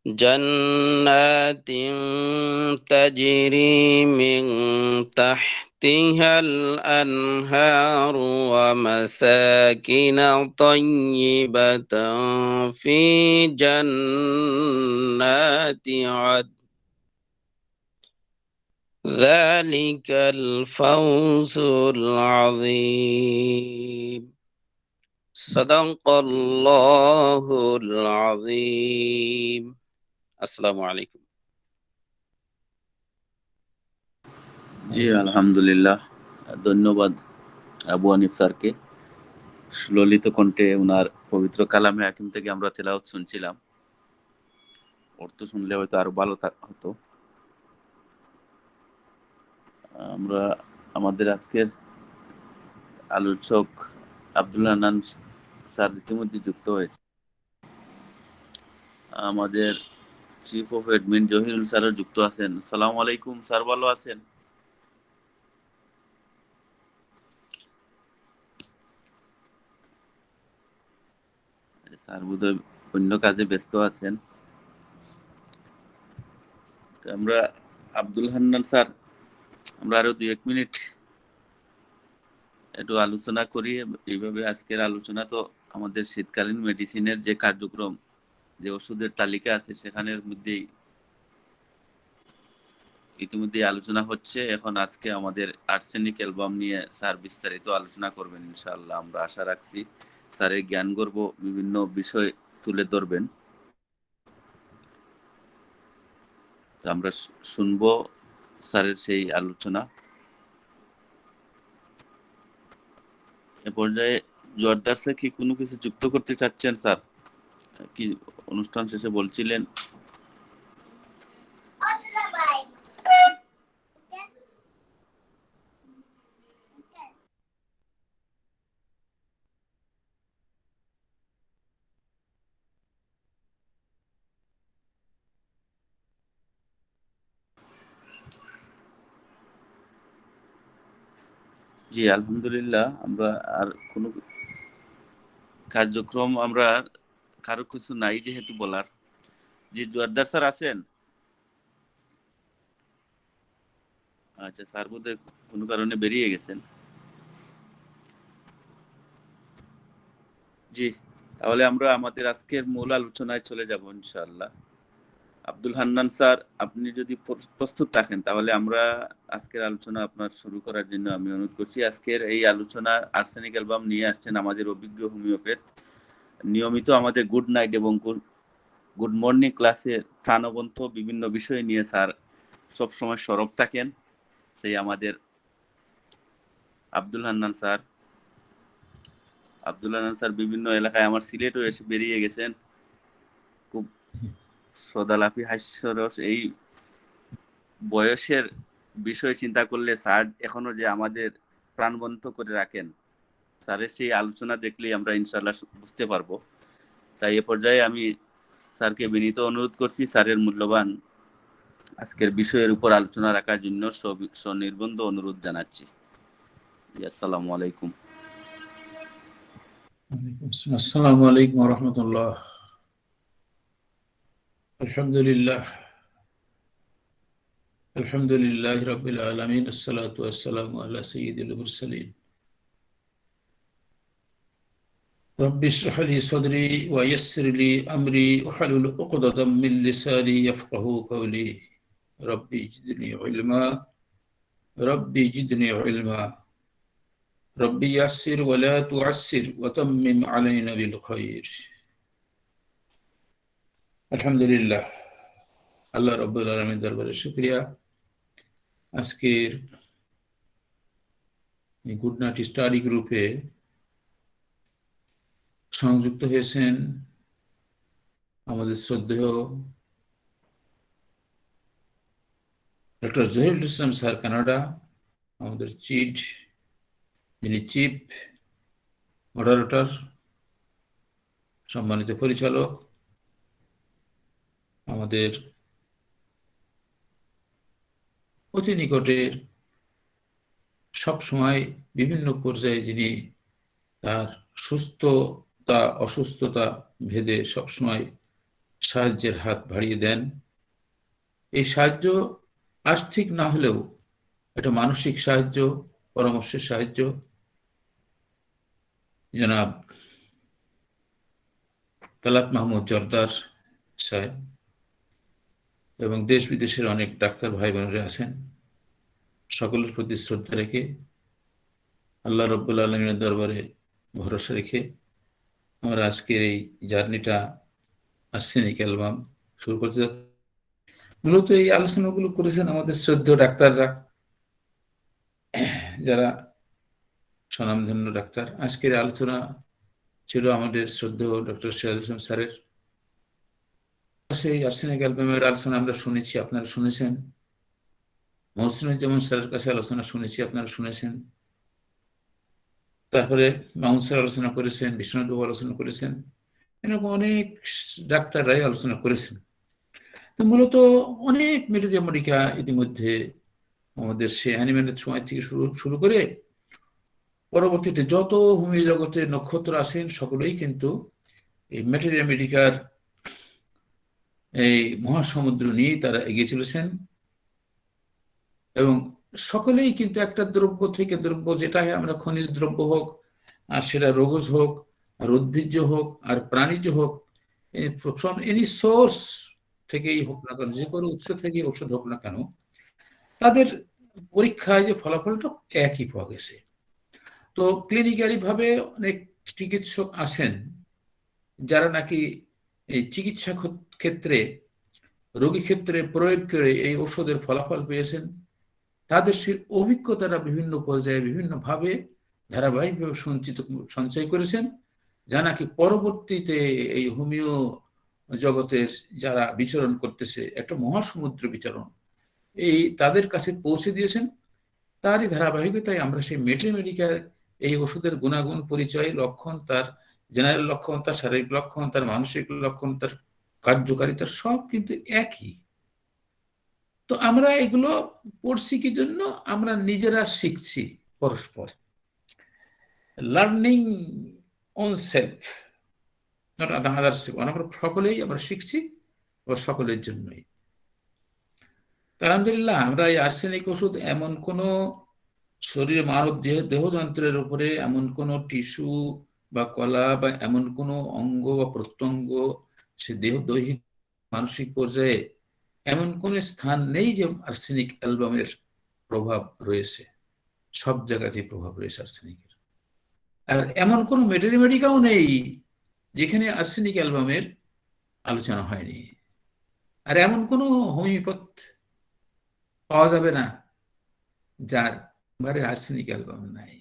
جنات تجري من تحتها الأنهار ومساكن طيبة في جنات عدن ذلك الفوز العظيم صدق الله العظيم আসসালামু আলাইকুম। জি আলহামদুলিল্লাহ, ধন্যবাদ আবু হানিফ স্যারকে। ললিত কণ্ঠে ওনার পবিত্র কালামে হাকিম থেকে আমরা তেলাওয়াত শুনছিলাম। অর্থ শুনলে হয়তো আরো ভালো হতো। আমরা আমাদের আজকের আলোচক আব্দুল হান্নান স্যার ইতিমধ্যে যুক্ত হয়েছে। আমাদের চিফ অফ এডমিন জহিরুল স্যারও যুক্ত আছেন। আসসালামু আলাইকুম স্যার, ভালো আছেন? স্যার বোধহয় অন্য কাজে ব্যস্ত আছেন। আমরা আব্দুল হান্নান স্যার, আমরা আরো 2-1 মিনিট একটু আলোচনা করি। এইভাবে আজকের আলোচনা তো আমাদের শীতকালীন মেডিসিনের যে কার্যক্রম, যে ওষুধের তালিকা আছে সেখানের মধ্যেই ইতিমধ্যে আলোচনা হচ্ছে। এখন আজকে আমাদের আর্সেনিক অ্যালবাম নিয়ে স্যার বিস্তারিত আলোচনা করবেন ইনশাআল্লাহ। আমরা আশা রাখছি স্যারের জ্ঞান গর্ব বিভিন্ন বিষয় তুলে ধরবেন। তো আমরা শুনবো স্যারের সেই আলোচনা। এ পর্যায়ে জোয়ারদার স্যার কি কোনো কিছু যুক্ত করতে চাচ্ছেন? স্যার কি অনুষ্ঠান শেষে বলছিলেন? জি আলহামদুলিল্লাহ, আমরা আর কোনো কার্যক্রম আমরা কারো কিছু নাই যেহেতু বলার। জি জোয়ারদার স্যার আছেন? আচ্ছা, স্যার বোধহয় কোনো কারণে বেরিয়ে গেছেন। জি, তাহলে আমরা আমাদের আজকের মূল আলোচনায় চলে যাব ইনশাআল্লাহ। আব্দুল হান্নান স্যার, আপনি যদি প্রস্তুত থাকেন তাহলে আমরা আজকের আলোচনা আপনার শুরু করার জন্য আমি অনুরোধ করছি। আজকের এই আলোচনা আর্সেনিক অ্যালবাম নিয়ে আসছেন আমাদের অভিজ্ঞ হোমিওপ্যাথ। নিয়মিত আমাদের গুড নাইট এবং গুড মর্নিং ক্লাসে প্রাণবন্ত বিভিন্ন বিষয় নিয়ে স্যার সবসময় সরব থাকেন। সেই আমাদের আব্দুল হান্নান স্যার। আব্দুল হান্নান স্যার বিভিন্ন এলাকায়, আমার সিলেটও এসে বেরিয়ে গেছেন। খুব সদালাপি হাস্যরস। এই বয়সের বিষয় চিন্তা করলে স্যার এখনো যে আমাদের প্রাণবন্ত করে রাখেন, স্যারের সেই আলোচনা দেখলেই আমরা ইনশাল্লাহ বুঝতে পারবো। তাই এ পর্যায়ে আমি স্যারকে বিনীত অনুরোধ করছি স্যারের মূল্যবান আজকের বিষয়ের উপর আলোচনা রাখার জন্য সনির্বন্ধ অনুরোধ জানাচ্ছি। আসসালামু আলাইকুম। আসসালামু আলাইকুম ওয়া রাহমাতুল্লাহ। আলহামদুলিল্লাহ আলহামদুলিল্লাহি রাব্বিল আলামিন, আসসালাতু ওয়াসসালামু আলা সাইয়্যিদিল মুরসালিন। রব্বি ইশরাহ লি সাদরি ওয়া ইয়াসসির লি আমরি ওয়াহলুল উকদাতাম মিন লিসানি ইয়াফকাহু কওলি। রব্বি জিদনি ইলমা রব্বি জিদনি ইলমা রব্বি ইয়াসসির ওয়া লা তুআসসির ওয়া তাম্মিম আলাইনা বিল খায়র। আলহামদুলিল্লাহ, আল্লাহ রাব্বুল আলামিনের দরবারে শুকরিয়া। আজকের গুড নাইট স্টাডি গ্রুপে সংযুক্ত হয়েছেন আমাদের শ্রদ্ধেয় ডক্টর জহিরুল ইসলাম স্যার কানাডা, আমাদের যিনি চিফ মডারেটর, সম্মানিত পরিচালক, আমাদের অতি নিকটের, সবসময় বিভিন্ন পর্যায়ে যিনি তার সুস্থতা অসুস্থতা ভেদে সবসময় সাহায্যের হাত বাড়িয়ে দেন। এই সাহায্য আর্থিক না হলেও এটা মানসিক সাহায্য, পরামর্শের সাহায্য। জনাব তালাত মাহমুদ জর্দার সাহেব এবং দেশ বিদেশের অনেক ডাক্তার ভাই বোনেরা আছেন, সকলের প্রতি শ্রদ্ধা রেখে আল্লাহ রব্বুল আলমিনের দরবারে ভরসা রেখে আমরা আজকের এই জার্নিটা আর্সেনিক অ্যালবাম শুরু করতে যাচ্ছি। মূলত এই আলোচনাগুলো করেছেন আমাদের শ্রদ্ধেয় ডাক্তাররা, যারা স্বনামধন্য ডাক্তার। আজকের আলোচনা ছিল আমাদের শ্রদ্ধেয় ডক্টর সিরাজুল ইসলাম স্যারের। সেই আর্সেনিক অ্যালবামের আলোচনা আমরা শুনেছি, আপনারা শুনেছেন। মহসিনুজ্জামান স্যারের কাছে আলোচনা শুনেছি, আপনারা শুনেছেন। তারপরে মামুন স্যার আলোচনা করেছেন, বিশ্বনাথ বাবু আলোচনা করেছেন, এরকম অনেক ডাক্তাররাই আলোচনা করেছেন। তো মূলত অনেক মেডিকা ইতিমধ্যে আমাদের সে হ্যানিম্যানের সময় থেকে শুরু করে পরবর্তীতে যত হোমিও জগতের নক্ষত্র আছেন সকলেই কিন্তু এই মেডিকার এই মহাসমুদ্র নিয়ে তারা এগিয়ে চলেছেন। এবং সকলেই কিন্তু একটা দ্রব্য থেকে দ্রব্য, যেটা আমরা খনিজ দ্রব্য হোক, আর সেটা রোগজ হোক, আর উদ্ভিজ্জ হোক, আর প্রাণীজ হোক, ফ্রম এনি সোর্স থেকেই হোক না কেন, যে কোনো উৎস থেকে ওষুধ হোক না কেন, তাদের পরীক্ষায় যে ফলাফলটা একই পাওয়া গেছে। তো ক্লিনিক্যালি ভাবে অনেক চিকিৎসক আছেন যারা নাকি এই চিকিৎসা ক্ষেত্রে, রোগী ক্ষেত্রে প্রয়োগ করে এই ওষুধের ফলাফল পেয়েছেন। তাদের সেই অভিজ্ঞতাটা বিভিন্ন পর্যায়ে বিভিন্নভাবে ধারাবাহিকভাবে সঞ্চয় করেছেন, যা নাকি পরবর্তীতে এই হোমিও জগতের যারা বিচরণ করতেছে, একটা মহাসমুদ্র বিচরণ, এই তাদের কাছে পৌঁছে দিয়েছেন। তারই ধারাবাহিকতায় আমরা সেই মেডিকার এই ওষুধের গুণাগুণ, পরিচয়, লক্ষণ, তার জেনারেল লক্ষণ, তার শারীরিক লক্ষণ, তার মানসিক লক্ষণ, তার কার্যকারিতা সব কিন্তু একই। তো আমরা এগুলো পড়ছি কি জন্য? আমরা নিজেরা শিখছি পরস্পর, লার্নিং অন সেলফ, আমরা সকলেই আমরা শিখছি সকলের জন্যই। আলহামদুলিল্লাহ, আমরা এই আর্সেনিক ওষুধ এমন কোন শরীরে মানব দেহযন্ত্রের উপরে এমন কোন টিস্যু বা কলা বা এমন কোন অঙ্গ বা প্রত্যঙ্গ, সে দৈহিক মানসিক পর্যায়ে এমন কোন স্থান নেই যে আর্সেনিক অ্যালবামের প্রভাব রয়েছে। সব জায়গাতেই প্রভাব রয়েছে আর্সেনিকের। আর এমন কোন মেডিকাও নেই যেখানে আর্সেনিক অ্যালবামের আলোচনা হয়নি। আর এমন কোন হোমিওপ্যাথ পাওয়া যাবে না যার বারে আর্সেনিক অ্যালবাম নাই।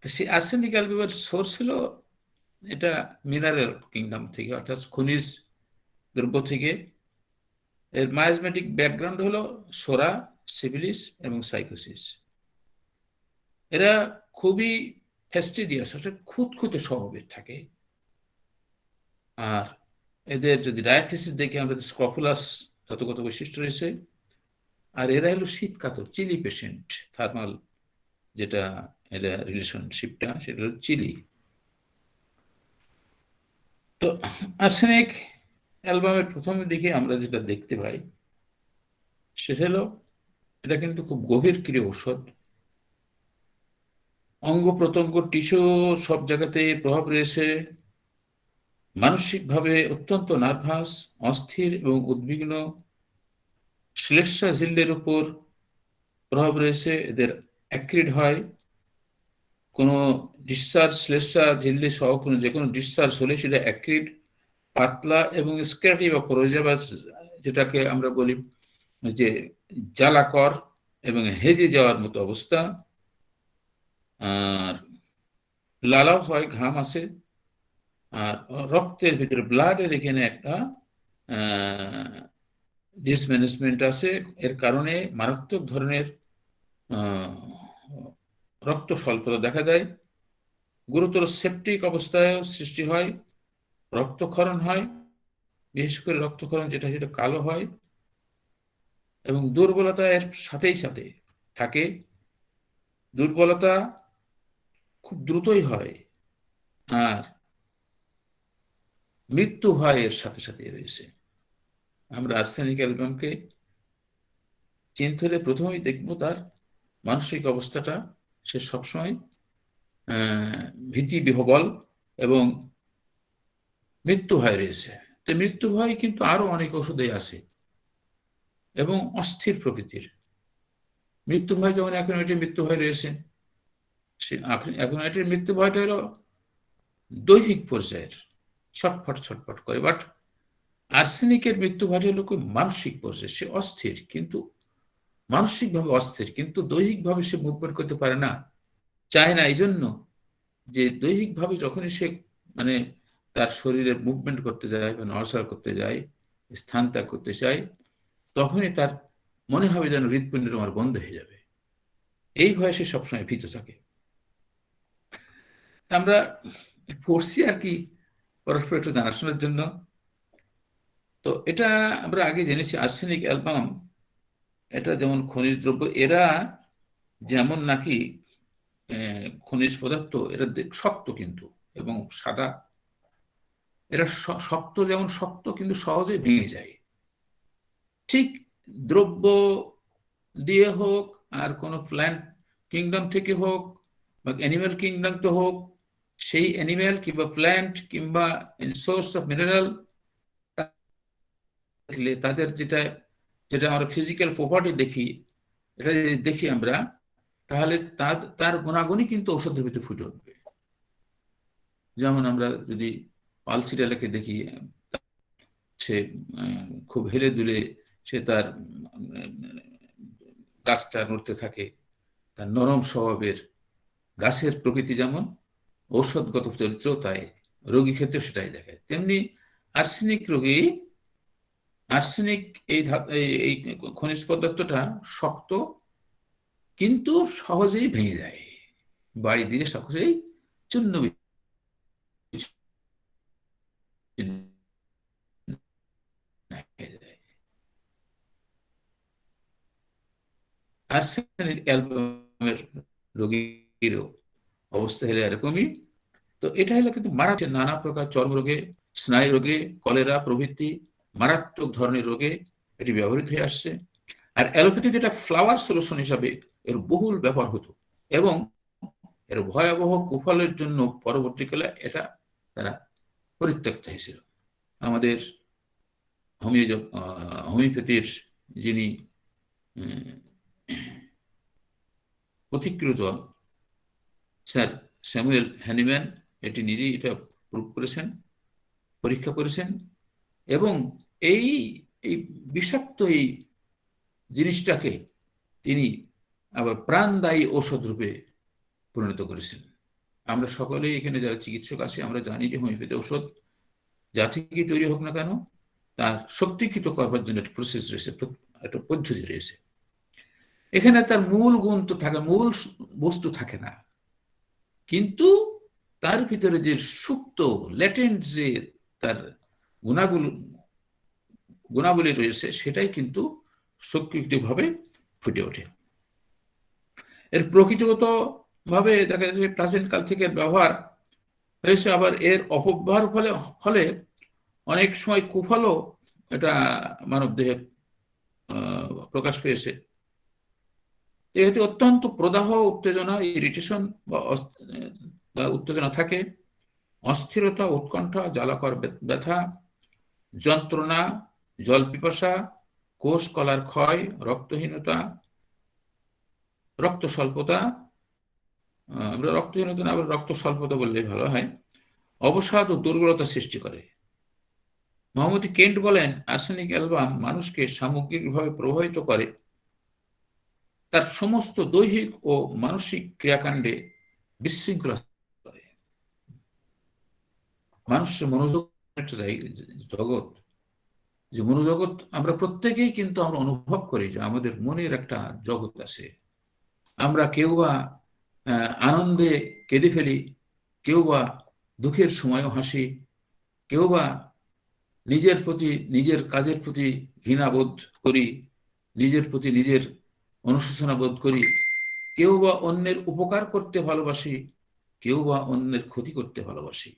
তো সেই আর্সেনিক অ্যালবামের সোর্স হলো এটা মিনারেল কিংডম থেকে, অর্থাৎ খনিজ দ্রব্য থেকে। এর মায়াজমেটিক ব্যাকগ্রাউন্ড হলো সোরা, সিফিলিস এবং সাইকোসিস। এরা খুবই ফ্যাস্টিডিয়াস, অর্থাৎ খুঁতখুঁতে স্বভাবের থাকে। আর এদের যদি ডায়াথিসিস দেখে আমরা স্ক্রফুলাস ততগত বৈশিষ্ট্য রয়েছে। আর এরা হলো শীতকাতর, চিলি পেশেন্ট, থার্মাল যেটা এরা রিলেশনশিপটা, সেটা হলো চিলি। তো আর্সেনিক অ্যালবামের প্রথম দিকে আমরা যেটা দেখতে পাই সেটা হলো এটা কিন্তু খুব গভীর ক্রিয়া ঔষধ। অঙ্গ প্রত্যঙ্গ, টিস্যু সব জায়গাতে প্রভাব রয়েছে। মানসিকভাবে অত্যন্ত নার্ভাস, অস্থির এবং উদ্বিগ্ন। শ্লেষ্মা ঝিল্লির উপর প্রভাব রয়েছে, এদের অ্যাক্রিড হয়। কোনো ডিসচার্জ, শ্লেষ্মা ঝিল্লি সহ কোনো যে কোনো ডিসচার্জ হলে সেটা অ্যাক্রিড, পাতলা এবং স্ক্যাটি বা পরোজা, যেটাকে আমরা বলি যে জ্বালাকর এবং হেজে যাওয়ার মতো অবস্থা। আর লালাও হয়, ঘাম আসে। আর রক্তের ভিতরে, ব্লাডের এখানে একটা ডিসম্যানেজমেন্ট আছে। এর কারণে মারাত্মক ধরনের রক্ত স্বল্পতা দেখা যায়। গুরুতর সেপটিক অবস্থায় সৃষ্টি হয়, রক্তক্ষরণ হয়, বিশেষ করে রক্তক্ষরণ যেটা সেটা কালো হয়, এবং দুর্বলতা এর সাথেই সাথে থাকে। দুর্বলতা খুব দ্রুতই হয়। আর মৃত্যু ভয়ের সাথে সাথে রয়েছে। আমরা আর্সেনিক অ্যালবামকে চিনতে হলে প্রথমেই দেখবো তার মানসিক অবস্থাটা, সে সবসময় ভীতি বিহ্বল এবং মৃত্যু ভয় রয়েছে। তো মৃত্যু ভয় কিন্তু আরো অনেক ওষুধে আছে এবং অস্থির প্রকৃতির। মৃত্যু ভয় যেমন অ্যাকুনাইটির মৃত্যু ভয় রয়েছে, অ্যাকুনাইটির মৃত্যু ভয়টা হলো দৈহিক পর্যায়ের, ছটফট ছটফট করে। বাট আর্সেনিকের মৃত্যু ভয়টা হলো মানসিক পর্যায়ে, সে অস্থির, কিন্তু মানসিকভাবে অস্থির, কিন্তু দৈহিকভাবে সে মুভমেন্ট করতে পারে না, চায় না। এই জন্য যে দৈহিকভাবে যখনই সে মানে তার শরীরের মুভমেন্ট করতে যায় বা নড়াচড়া করতে যায়, স্থান ত্যাগ করতে চায়, তখনই তার মনে হবে যেন হৃৎপিণ্ডের আমার বন্ধ হয়ে যাবে। এই ভয়ে সে সবসময় ভীত থাকে। আমরা পড়ছি আর কি পরস্পর একটু জানাশোনার জন্য। তো এটা আমরা আগে জেনেছি, আর্সেনিক অ্যালবাম এটা যেমন খনিজ দ্রব্য, এরা যেমন নাকি খনিজ পদার্থ, এরা শক্ত কিন্তু এবং সাদা। এরা শক্ত, যেমন শক্ত কিন্তু সহজে ভেঙে যায়। ঠিক দ্রব্য দিয়ে হোক, আর কোনো প্ল্যান্ট কিংডম থেকে হোক বা অ্যানিম্যাল কিংডম তো হোক, সেই অ্যানিম্যাল কিংবা প্ল্যান্ট কিংবা সোর্স অফ মিনারেল তাদের যেটা যেটা আমরা ফিজিক্যাল প্রপার্টি দেখি, এটা যদি দেখি আমরা, তাহলে তার গুণাগুণই কিন্তু ঔষধের ভিতরে ফুটে উঠবে। যেমন আমরা যদি পালসিডালাকে দেখি, সে খুব হেলে দুলে সে তার গাছটা নড়তে থাকে, তার নরম স্বভাবের, গাছের প্রকৃতি যেমন ঔষধগত চরিত্র তাই, রোগী ক্ষেত্রে সেটাই দেখায়। তেমনি আর্সেনিক রোগী, আর্সেনিক এই খনিজ পদার্থটা শক্ত কিন্তু সহজেই ভেঙে যায়, বাড়ি দিলে সহজেই চূর্ণ আর্সেনিক অ্যালবামের রোগীরও অবস্থা হলে এরকমই। তো এটা হলো কিন্তু মারাত্মক নানা প্রকার চর্মরোগে, স্নায়ু রোগে, কলেরা প্রভৃতি মারাত্মক ধরনের রোগে এটি ব্যবহৃত হয়ে আসছে। আর অ্যালোপ্যাথিতে এটা ফ্লাওয়ার সলিউশন হিসাবে এর বহুল ব্যবহার হতো এবং এর ভয়াবহ কুফলের জন্য পরবর্তীকালে এটা তারা পরিত্যক্ত হয়েছিল। আমাদের হোমিওপ্যাথির যিনি পথিকৃত স্যার স্যামুয়েল হ্যানিম্যান এটি নিজেই এটা প্রুভ করেছেন, পরীক্ষা করেছেন, এবং এই বিষাক্ত এই জিনিসটাকে তিনি আবার প্রাণদায়ী ঔষধ রূপে পরিণত করেছেন। আমরা সকলেই এখানে যারা চিকিৎসক আছি আমরা জানি যে হোমিওপ্যাথি ঔষধ যা থেকে তৈরি হোক না কেন, তার শক্তিকৃত করবার জন্য একটা প্রসেস রয়েছে, একটা পদ্ধতি রয়েছে। এখানে তার মূল গুণ তো থাকে, মূল বস্তু থাকে না, কিন্তু তার ভিতরে যে সুপ্ত ল্যাটেন্ট যে তার গুণাবলী রয়েছে সেটাই কিন্তু শক্তিভাবে ফুটে ওঠে। এর প্রকৃতিগত ভাবে দেখা যাচ্ছে প্রাচীন কাল থেকে ব্যবহার হয়েছে, আবার এর অপব্যবহার ফলে অনেক সময় কুফলও এটা মানব দেহে প্রকাশ পেয়েছে। এতে অত্যন্ত প্রদাহ, উত্তেজনা, ইরিটেশন বা উত্তেজনা থাকে, অস্থিরতা, উৎকণ্ঠা, জ্বালাকর ব্যথা, যন্ত্রণা, জল পিপাসা, কোষ কলার ক্ষয়, রক্তহীনতা, রক্ত স্বল্পতা, আমরা রক্তহীনতা না, আবার রক্ত স্বল্পতা বললে ভালো হয়, অবসাদ ও দুর্বলতা সৃষ্টি করে। মোহাম্মদ কেন্ট বলেন, আর্সেনিক অ্যালবাম মানুষকে সামগ্রিকভাবে প্রভাবিত করে, তার সমস্ত দৈহিক ও মানসিক ক্রিয়াকাণ্ডে বিশৃঙ্খলা করে। মানুষের মনোযোগ একটা জগৎ, যে মনোজগৎ আমরা প্রত্যেকেই কিন্তু আমরা অনুভব করি যে আমাদের মনের একটা জগৎ আছে। আমরা কেউ বা আনন্দে কেঁদে ফেলি, কেউ বা দুঃখের সময়ও হাসি, কেউ বা নিজের প্রতি, নিজের কাজের প্রতি ঘৃণাবোধ করি, নিজের প্রতি নিজের অনুশোচনা বোধ করি, কেউ বা অন্যের উপকার করতে ভালোবাসি, কেউ বা অন্যের ক্ষতি করতে ভালোবাসি।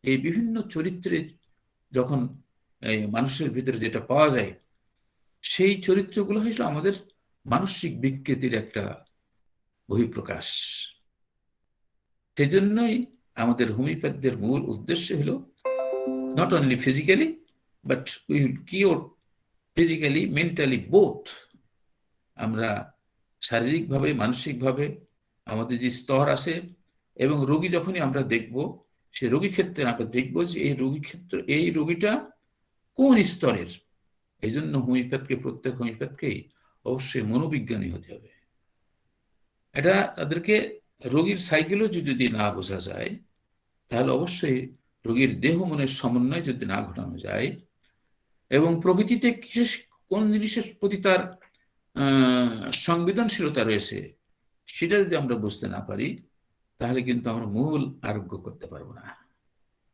এই বিভিন্ন চরিত্রের যখন এই মানুষের ভিতরে যেটা পাওয়া যায়, সেই চরিত্রগুলো হইল আমাদের মানসিক বিকৃতির একটা বহিঃপ্রকাশ। সেজন্যই আমাদের হোমিওপ্যাথদের মূল উদ্দেশ্য হলো not only physically but we will cure physically, mentally both। আমরা শারীরিকভাবে, মানসিকভাবে আমাদের যে স্তর আছে, এবং রোগী যখনই আমরা দেখব, সে রোগী ক্ষেত্রে আমরা দেখব যে এই রোগীটা কোন স্তরের। এই জন্য প্রত্যেক হোমিওপ্যাথকেই অবশ্যই মনোবিজ্ঞানী হতে হবে। এটা তাদেরকে রোগীর সাইকোলজি যদি না বোঝা যায়, তাহলে অবশ্যই রোগীর দেহ মনের সমন্বয় যদি না ঘটানো যায়, এবং প্রকৃতিতে কোন জিনিসের প্রতি তার সংবেদনশীলতা রয়েছে সেটা যদি আমরা বুঝতে না পারি, তাহলে কিন্তু আমরা মূল আরোগ্য করতে পারবো না।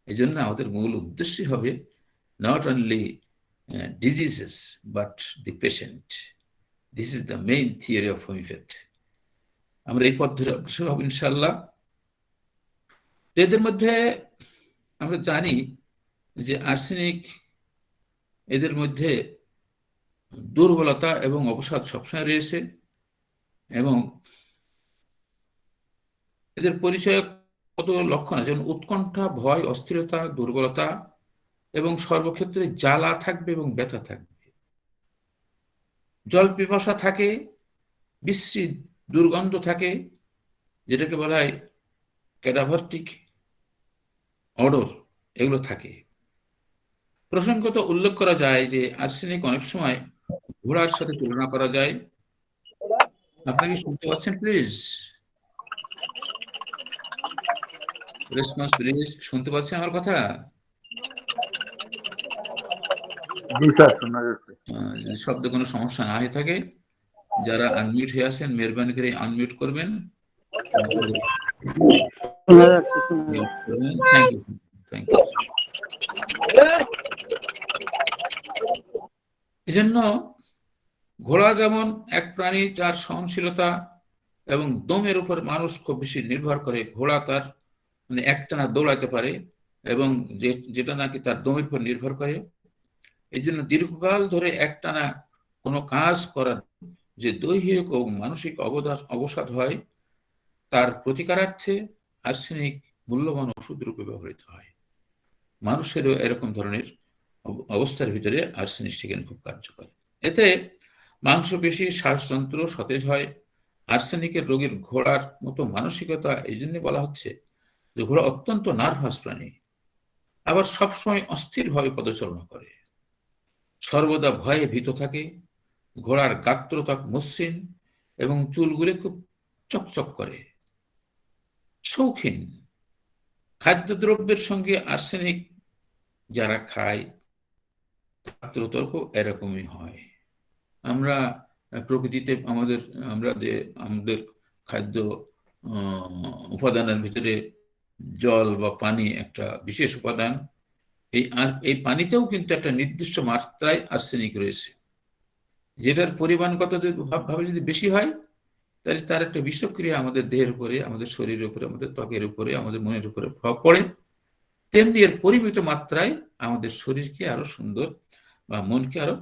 এই জন্য আমাদের মূল উদ্দেশ্যই হবে not only diseases but the patient. This is the main theory of homeopathy. আমরা এই পথ ধরে অগ্রসর হব ইনশাআল্লাহ। এদের মধ্যে আমরা জানি যে আর্সেনিক, এদের মধ্যে দুর্বলতা এবং অবসাদ সবসময় রয়েছে, এবং এদের পরিচয় কত লক্ষণ আছে, যেমন উৎকণ্ঠা, ভয়, অস্থিরতা, দুর্বলতা, এবং সর্বক্ষেত্রে জ্বালা থাকবে এবং ব্যথা থাকবে। জল পিপাসা থাকে, বিশ্রী দুর্গন্ধ থাকে, যেটাকে বলা হয় ক্যাডাভার্টিক অডর, এগুলো থাকে। প্রসঙ্গত উল্লেখ করা যায় যে আর্সেনিক অনেক সময় ঘোড়ার সাথে তুলনা করা যায়। আপনারা কি শুনতে পাচ্ছেন? Please response please. শুনতে পাচ্ছেন আমার কথা? যদি শব্দে কোনো সমস্যা না হয়ে থাকে, যারা আনমিউট হয়ে আছেন মেহরবানি করে আনমিউট করবেন। Thank you. এজন্য ঘোড়া যেমন এক প্রাণী যার সহনশীলতা এবং দমের উপর মানুষ খুব বেশি নির্ভর করে। ঘোড়া তার একটানা দৌড়াতে পারে, এবং যেটা নাকি তার দমের উপর নির্ভর করে। এই জন্য দীর্ঘকাল ধরে একটানা কোনো কাজ করার যে দৈহিক ও মানসিক অবসাদ হয়, তার প্রতিকারার্থে আর্সেনিক মূল্যবান ওষুধ রূপে ব্যবহৃত হয়। মানুষেরও এরকম ধরনের অবস্থার ভিতরে আর্সেনিক সেখানে খুব কার্যকর। এতে মাংসপেশি, শ্বাসযন্ত্র সতেজ হয়। আর্সেনিকের রোগীর ঘোড়ার মতো মানসিকতা এই জন্য বলা হচ্ছে যে ঘোড়া অত্যন্ত নার্ভাস প্রাণী, আবার সবসময় অস্থিরভাবে পদচারণা করে, সর্বদা ভয়ে ভীত থাকে। ঘোড়ার গাত্রত্বক মসৃণ এবং চুলগুলি খুব চকচক করে। শৌখিন খাদ্যদ্রব্যের সঙ্গে আর্সেনিক যারা খায়, গাত্রত্বক এরকমই হয়। আমরা প্রকৃতিতে আমাদের খাদ্য উপাদানের ভিতরে জল বা পানি একটা বিশেষ উপাদান। এই পানিতেও কিন্তু একটা নির্দিষ্ট মাত্রায় আর্সেনিক রয়েছে, যেটার পরিমাণগত ভাবে যদি বেশি হয়, তাহলে তার একটা বিষক্রিয়া আমাদের দেহের উপরে, আমাদের শরীরের উপরে, আমাদের ত্বকের উপরে, আমাদের মনের উপরে প্রভাব পড়ে। তেমনি এর পরিমিত মাত্রায় আমাদের শরীরকে আরো সুন্দর বা মনকে আরো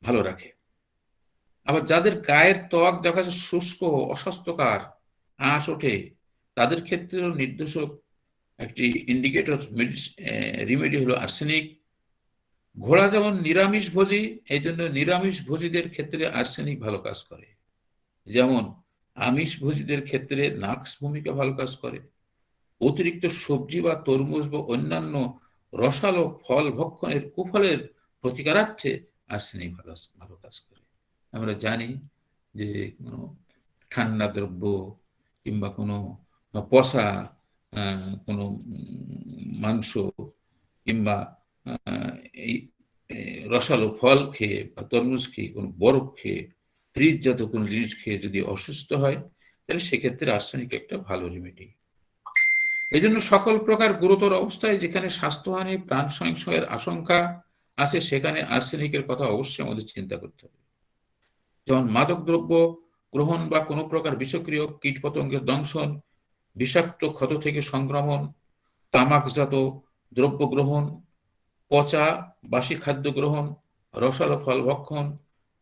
ভালো রাখে। আবার যাদের গায়ের ত্বক দেখা যাচ্ছে শুষ্ক, অস্বাস্থ্যকর, আঁশ ওঠে, তাদের ক্ষেত্রেও নির্দেশক একটি ইন্ডিকেটর রিমেডি হলো আর্সেনিক। ঘোড়া যেমন নিরামিষ ভোজী, এই জন্য নিরামিষ ভোজীদের ক্ষেত্রে আর্সেনিক ভালো কাজ করে, যেমন আমিষ ভোজীদের ক্ষেত্রে নাক্স ভূমিকা ভালো কাজ করে। অতিরিক্ত সবজি বা তরমুজ বা অন্যান্য রসালো ফল ভক্ষণের কুফলের প্রতিকারার্থে আর্সেনিক ভালো কাজ করে। আমরা জানি যে কোনো ঠান্ডা দ্রব্য কিংবা কোনো পচা কোনো মাংস কিংবা এই রসালো ফল খেয়ে বা তরমুজ খেয়ে, কোনো বরফ খেয়ে, ফ্রিজজাত কোনো জিনিস খেয়ে যদি অসুস্থ হয়, তাহলে সেক্ষেত্রে আর্সেনিক একটা ভালো রেমেডি। এই জন্য সকল প্রকার গুরুতর অবস্থায় যেখানে স্বাস্থ্যহানি, প্রাণ সংশয়ের আশঙ্কা আছে, সেখানে আর্সেনিকের কথা অবশ্যই আমাদের চিন্তা করতে হবে। যেমন মাদক দ্রব্য গ্রহণ বা কোনো প্রকার বিষক্রিয় কীটপতঙ্গের দংশন, বিষাক্ত ক্ষত থেকে সংক্রমণ, তামাকজাত দ্রব্য গ্রহণ, পচা বাসি খাদ্য গ্রহণ, রসালো ফল ভক্ষণ,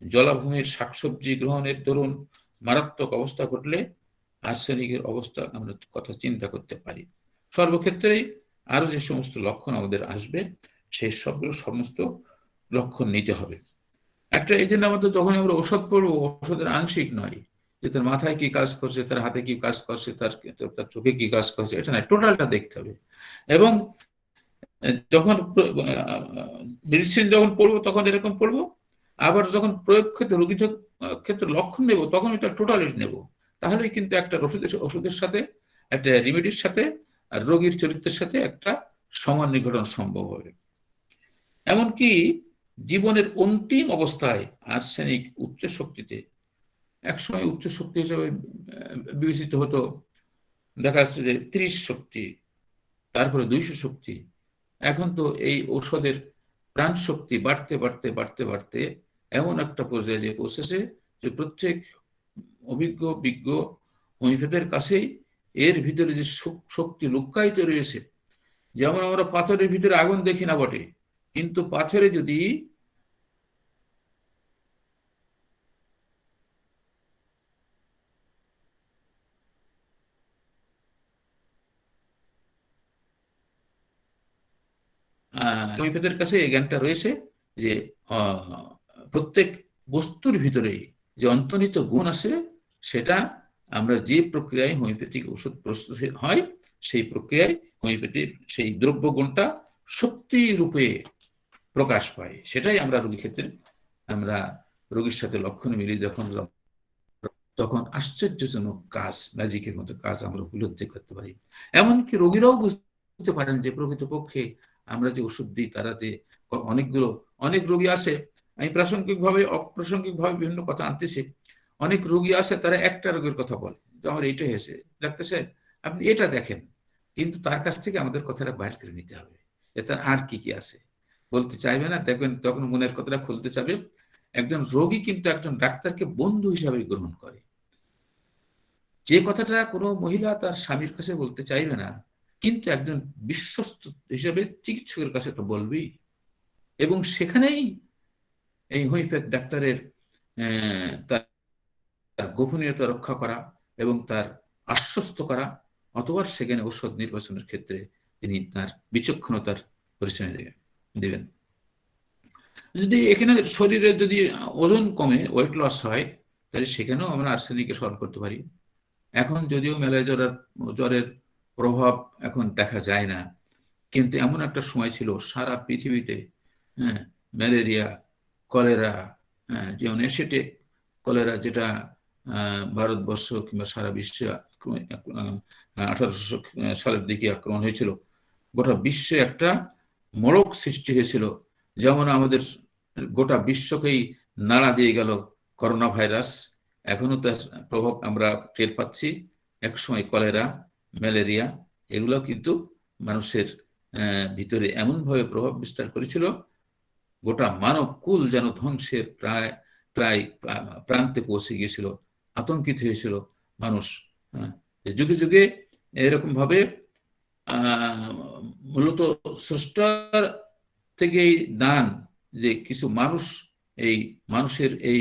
জলাভূমির শাকসবজি গ্রহণের দরুন মারাত্মক অবস্থা ঘটলে আর্সেনিকের অবস্থা আমরা কথা চিন্তা করতে পারি। সর্বক্ষেত্রেই আরো যে সমস্ত লক্ষণ আমাদের আসবে সেই সবগুলো সমস্ত লক্ষণ নিতে হবে। একটা এই জন্য আমাদের যখন আমরা ওষুধ পড়বো, ওষুধের আংশিক নয় যে তার মাথায় কি কাজ করছে, তার হাতে কি কাজ করছে, তার চোখে কি কাজ করছে, এটা নয়, টোটালটা দেখতে হবে। এবং যখন মেডিসিন যখন পড়বো তখন এরকম পড়বো, আবার যখন প্রয়োগ ক্ষেত্রে রোগীর ক্ষেত্রে লক্ষণ নেব তখন এটা টোটালি নেব। তাহলেই কিন্তু একটা ওষুধের সাথে, একটা রেমেডির সাথে আর রোগীর চরিত্রের সাথে একটা সমন্বয় ঘটন সম্ভব হবে। এমনকি জীবনের অন্তিম অবস্থায় আর্সেনিক উচ্চ শক্তিতে, একসময় উচ্চ শক্তি হিসেবে বিবেচিত হতো, দেখা যাচ্ছে যে 30 শক্তি, তারপরে 200 শক্তি। এখন তো এই ঔষধের প্রাণ শক্তি বাড়তে বাড়তে বাড়তে বাড়তে এমন একটা পর্যায়ে যে পৌঁছেছে যে প্রত্যেক অভিজ্ঞ বিজ্ঞ হোমিওপ্যাথের কাছেই এর ভিতরে যে শক্তি লুক্কায়িত রয়েছে। যেমন আমরা পাথরের ভিতরে আগুন দেখি না বটে, কিন্তু পাথরে যদি হোমিওপ্যাথের কাছে এই জ্ঞানটা রয়েছে যে প্রত্যেক বস্তুর ভিতরে যে অন্তর্নিহিত গুণ আছে, সেটা আমরা যে প্রক্রিয়ায় হোমিওপ্যাথিক ওষুধ প্রস্তুত হয় সেই প্রক্রিয়ায় হোমিওপ্যাথির সেই দ্রব্য গুণটা শক্তি রূপে প্রকাশ পায়। সেটাই আমরা রোগীর ক্ষেত্রে আমরা রোগীর সাথে লক্ষণ মিলিয়ে তখন আশ্চর্যজনক কাজ, ম্যাজিকের মতো কাজ আমরা উপলব্ধি করতে পারি। এমনকি রোগীরাও বুঝতে পারেন যে প্রকৃতপক্ষে আমরা যে ওষুধ দিই তারাতে অনেক রোগী আছে, আমি প্রাসঙ্গিকভাবে অপ্রাসঙ্গিকভাবে বিভিন্ন কথা আনতেছি, অনেক রোগী আছে তারা একটা রোগের কথা বলে যে আমার এইটা হয়েছে, ডাক্তার সাহেব আপনি এটা দেখেন, কিন্তু তার কাছ থেকে আমাদের কথাটা বাইর করে নিতে হবে, এটা আর কি কি আছে বলতে চাইবে না। দেখবেন তখন মনের কথাটা খুলতে চাবে। একজন রোগী কিন্তু একজন ডাক্তারকে বন্ধু হিসাবে গ্রহণ করে। যে কথাটা কোনো মহিলা তার স্বামীর কাছে বলতে চাইবে না, কিন্তু একজন বিশ্বস্ত হিসেবে চিকিৎসকের কাছে তো বলবেই। এবং সেখানেই এই হোমিওপ্যাথ ডাক্তারের তার গোপনীয়তা রক্ষা করা এবং তার আশ্বস্ত করা, অথবা সেখানে ঔষধ নির্বাচনের ক্ষেত্রে তিনি তার বিচক্ষণতার পরিচয় দেবেন। যদি এখানে শরীরে যদি ওজন কমে, ওয়েট লস হয়, তাহলে সেখানেও আমরা আর্সেনিককে স্মরণ করতে পারি। এখন যদিও ম্যালেরিয়া জ্বরের প্রভাব এখন দেখা যায় না, কিন্তু এমন একটা সময় ছিল সারা পৃথিবীতে ম্যালেরিয়া, কলেরা, যেমন এসেটে কলেরা, যেটা ভারতবর্ষ কিংবা সারা বিশ্বে 1800 সালের দিকে আক্রমণ হয়েছিল। গোটা বিশ্বে একটা মোড়ক সৃষ্টি হয়েছিল। যেমন আমাদের গোটা বিশ্বকেই নাড়া দিয়ে গেল করোনা ভাইরাস, এখনো তার প্রভাব আমরা টের পাচ্ছি। একসময় কলেরা, ম্যালেরিয়া এগুলো কিন্তু মানুষের ভিতরে এমনভাবে প্রভাব বিস্তার করেছিল, গোটা মানব কুল যেন ধ্বংসের প্রায় প্রান্তে পৌঁছে গিয়েছিল, আতঙ্কিত হয়েছিল মানুষ। যুগে যুগে এরকম ভাবে মূলত স্রষ্টার থেকে এই দান যে কিছু মানুষ এই মানুষের এই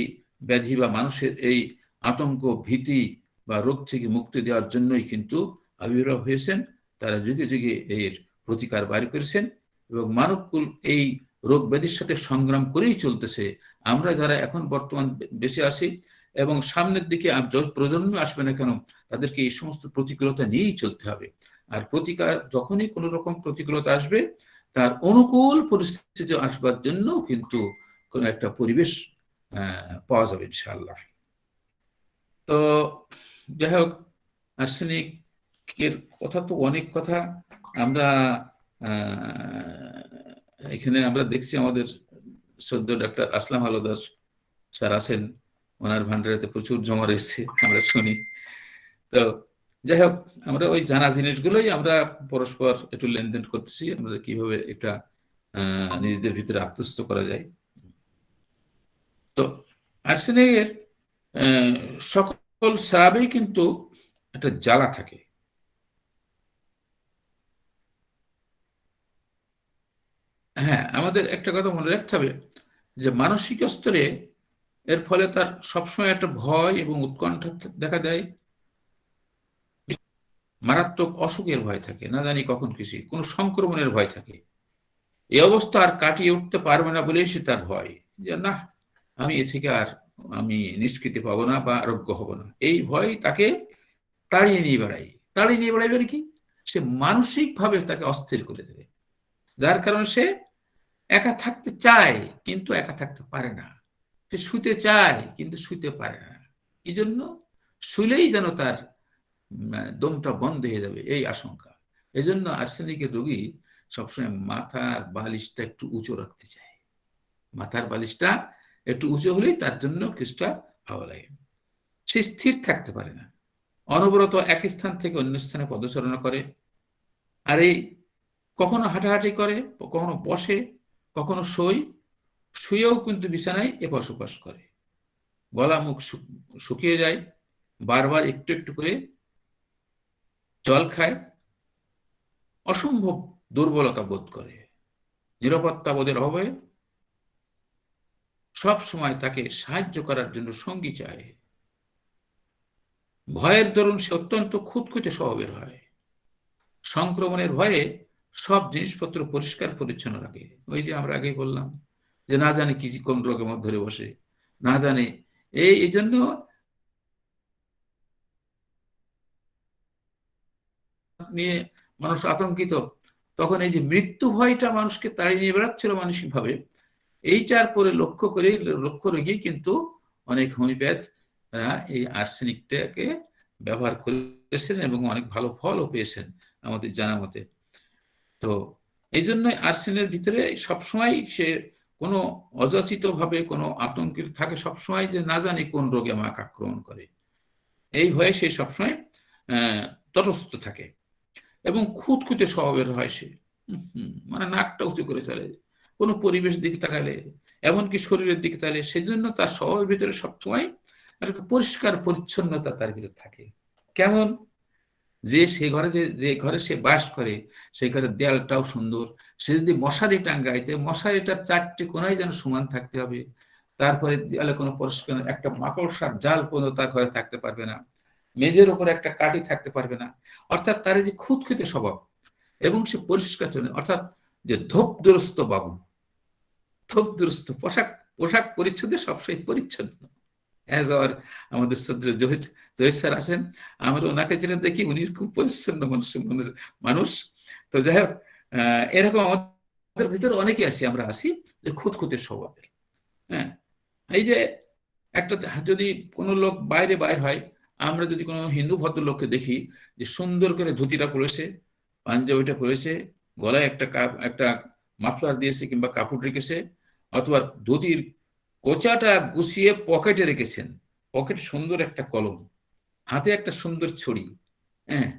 ব্যাধি বা মানুষের এই আতঙ্ক, ভীতি বা রোগ থেকে মুক্তি দেওয়ার জন্যই কিন্তু আবির্ভাব হয়েছেন। তারা যুগে যুগে এর প্রতিকার বাইর করেছেন এবং মানবকুল এই রোগ ব্যাধির সাথে সংগ্রাম করেই চলতেছে। আমরা যারা এখন বর্তমান বেঁচে আছি এবং সামনের দিকে প্রজন্ম আসবে না কেন, তাদেরকে এই সমস্ত প্রতিকূলতা নিয়েই চলতে হবে। আর প্রতিকার যখনই কোনো রকম প্রতিকূলতা আসবে, তার অনুকূল পরিস্থিতি আসবার জন্য কিন্তু কোনো একটা পরিবেশ পাওয়া যাবে ইনশাআল্লাহ। তো যাই হোক, আর্সেনিকের কথা তো অনেক কথা আমরা এখানে আমরা দেখছি। আমাদের সদ্য ডাক্তার আসলাম আলদার স্যার আছেন, ওনার ভান্ডারেতে প্রচুর জমা রয়েছে, আমরা শুনি। তো যাই হোক, আমরা ওই জানা জিনিসগুলোই আমরা পরস্পর একটু লেনদেন করতেছি, আমরা কিভাবে এটা নিজেদের ভিতরে আত্মস্থ করা যায়। তো আর্সেনিকের সকল স্রাবেই কিন্তু একটা জ্বালা থাকে। হ্যাঁ, আমাদের একটা কথা মনে রাখতে হবে যে মানসিক স্তরে এর ফলে তার সবসময় একটা ভয় এবং উৎকণ্ঠা দেখা দেয়, মারাত্মক অসুখের ভয় থাকে, না জানি কখন কিছু কোনো সংক্রমণের ভয় থাকে। এই অবস্থা আর কাটিয়ে উঠতে পারবে না বলেই সে তার ভয়, যে না আমি এ থেকে আর আমি নিষ্কৃতি পাবো না বা আরোগ্য হব না, এই ভয় তাকে তাড়িয়ে নিয়ে বেড়াই। তাড়িয়ে নিয়ে বেড়াইবে কি, সে মানসিক ভাবে তাকে অস্থির করে দেবে, যার কারণে সে একা থাকতে চায় কিন্তু একা থাকতে পারে না, সে শুতে চায় কিন্তু শুতে পারে না। এই জন্য শুলেই যেন তার দমটা বন্ধ হয়ে যাবে, এই আশঙ্কা। এই জন্য আর্সেনিকের রোগী সবসময় মাথার বালিশটা একটু উঁচু রাখতে চায়, মাথার বালিশটা একটু উঁচু হলেই তার জন্য কিছুটা ভালো লাগে। সে স্থির থাকতে পারে না, অনবরত এক স্থান থেকে অন্য স্থানে পদচারণা করে, আর এই কখনো হাঁটাহাঁটি করে, কখনো বসে, কখনো শুয়েও কিন্তু বিছানায় এপাশ ওপাশ করে, গলা মুখ শুকিয়ে যায়, বারবার একটু একটু করে জল খায়, অসম্ভব দুর্বলতা বোধ করে, নিরাপত্তা বোধের অভাবে সব সময় তাকে সাহায্য করার জন্য সঙ্গী চায়। ভয়ের দরুন সে অত্যন্ত খুঁতখুঁতে স্বভাবের হয়, সংক্রমণের ভয়ে সব জিনিসপত্র পরিষ্কার পরিচ্ছন্ন রাখে। ওই যে আমরা আগেই বললাম যে না জানে কি কোন রোগের মধ্যে ধরে বসে, না জানে, এই জন্য নিয়ে মানুষ আতঙ্কিত। তখন এই যে মৃত্যু ভয়টা মানুষকে তাড়িয়ে নিয়ে বেড়াচ্ছিল মানসিক ভাবে, এইটার পরে লক্ষ্য রেখে কিন্তু অনেক হোমিওপ্যাথ এই আর্সেনিকটাকে ব্যবহার করেছেন এবং অনেক ভালো ফলও পেয়েছেন আমাদের জানা মতে। তো এই জন্য আর্সেনের ভিতরে সবসময় সে কোনো অযাচিত ভাবে কোনো আতঙ্কিত থাকে সবসময়, যে না জানি কোন রোগে আমাকে আক্রমণ করে, এই ভয়ে সে সবসময় তটস্থ থাকে এবং খুঁতখুঁতে স্বভাবের হয় সে, মানে নাকটা উঁচু করে চলে, কোনো পরিবেশ দিকে তাকালে, এমনকি শরীরের দিকে তাকালে, সেজন্য তার স্বভাবের ভিতরে সবসময় একটা পরিষ্কার পরিচ্ছন্নতা তার ভিতরে থাকে। কেমন, যে সেই ঘরে যে ঘরে সে বাস করে সেই ঘরের দেয়ালটাও সুন্দর, সে যদি মশারি টাঙ্গায় মশারিটার চারটি কোনায় যেন সমান থাকতে হবে, তারপরে দেয়ালে কোনো পরিষ্কার একটা মাকড়সার জাল পর্যন্ত তার ঘরে থাকতে পারবে না, মেঝের উপরে একটা কাঠি থাকতে পারবে না, অর্থাৎ তার যে খুঁতখুঁতে স্বভাব, এবং সে পরিষ্কার চলে, অর্থাৎ যে ধোপদুরস্ত বাবু, ধোপদুরস্ত পোশাক পরিচ্ছদে সবসময় পরিচ্ছন্ন। আমাদের জহির স্যার আছেন, আমরা ওনাকে যেটা দেখি উনি খুব পরিচ্ছন্ন মানুষ। তো যাই হোক, এরকম আমাদের ভিতরে অনেকে আছি, আমরা আছি যে খুঁতখুঁতে স্বভাবের। হ্যাঁ, এই যে একটা যদি কোনো লোক বাইরে হয়, আমরা যদি কোনো হিন্দু ভদ্রলোককে দেখি যে সুন্দর করে ধুতিটা পরেছে, পাঞ্জাবিটা পরেছে, গলায় একটা মাফলার দিয়েছে কিংবা কাপড় রেখেছে, অথবা ধুতির কোচাটা গুছিয়ে পকেটে রেখেছেন, পকেট সুন্দর একটা কলম, হাতে একটা সুন্দর ছড়ি, হ্যাঁ,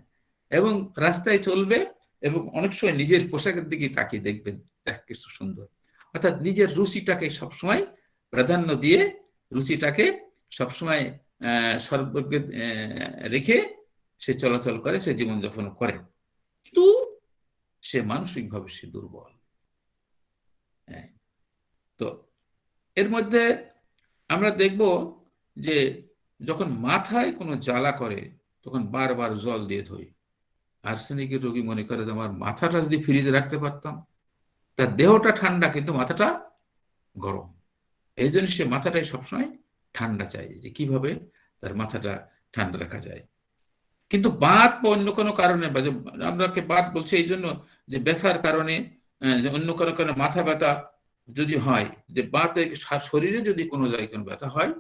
এবং রাস্তায় চলবে এবং অনেক সময় নিজের পোশাকের দিকে তাকিয়ে দেখবেন কিছু সুন্দর, অর্থাৎ নিজের রুচিটাকে সবসময় প্রাধান্য দিয়ে, রুচিটাকে সবসময় সর্বজ্ঞ রেখে সে চলাচল করে, সে জীবনযাপন করে, কিন্তু সে মানসিকভাবে সে দুর্বল। তো এর মধ্যে আমরা দেখব যে যখন মাথায় কোনো জ্বালা করে তখন বারবার জল দিয়ে ধুই। আর্সেনিকের রোগী মনে করে যে আমার মাথাটা যদি ফ্রিজে রাখতে পারতাম, তার দেহটা ঠান্ডা কিন্তু মাথাটা গরম, এই জন্য সে মাথাটাই সবসময় ঠান্ডা চাই, যে কিভাবে তার মাথাটা ঠান্ডা রাখা যায়। কিন্তু বাত বা অন্য কোনো কারণে, আপনাকে বাত বলছে এই জন্য যে ব্যথার কারণে, অন্য কোনো কারণে মাথা ব্যথা যদি হয়, যে বাতে শরীরে যদি কোনো জায়গায় কোনো ব্যথা হয়,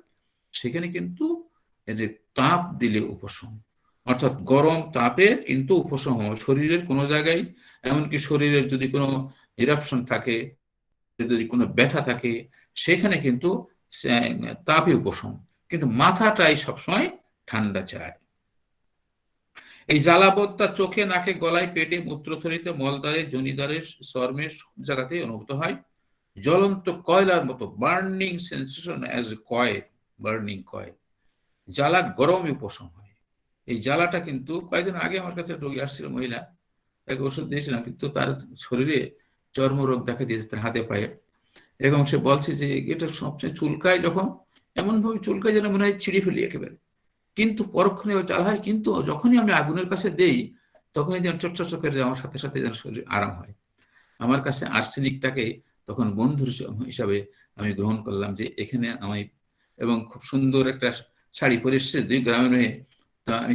সেখানে কিন্তু এদের তাপ দিলে উপশম, অর্থাৎ গরম তাপে কিন্তু উপশম হয় শরীরের কোনো জায়গায়, এমনকি শরীরের যদি কোনো ইরাপশন থাকে, যদি কোনো ব্যথা থাকে, সেখানে কিন্তু তাপে উপশম, কিন্তু মাথাটাই সবসময় ঠান্ডা চায়। এই জ্বালাবোধটা চোখে, নাকে, গলায়, পেটে, মূত্রথলিতে, মলদ্বারে, যোনিদ্বারে, চর্মে সব জায়গাতেই অনুভূত হয়, জ্বলন্ত কয়লার মতো, burning sensation as coil, burning coil, জ্বালা গরমে উপশম হয়। এই জ্বালাটা কিন্তু কয়েকদিন আগে আমার কাছে রোগী আসছিল, মহিলা, তাকে ওষুধ দিয়েছিলাম, কিন্তু তার শরীরে চর্মরোগ দেখা দিয়েছে তার হাতে পায়ে, এবং সে বলছে যে এটা সবচেয়ে চুলকায়, যখন এমনভাবে চুলকায় যেন মনে হয় ছিঁড়ে ফেলি একেবারে, কিন্তু পরক্ষণে চাল হয়, কিন্তু যখনই আমি আগুনের কাছে দেই তখনই যেন চটচট করে আমার সাথে সাথে যেন শরীর আরাম হয়। আমার কাছে আর্সেনিকটাকে তখন বন্ধু হিসাবে আমি গ্রহণ করলাম, যে এখানে আমি, এবং খুব সুন্দর একটা শাড়ি পরে এসছে 2 গ্রামের মেয়ে, তো আমি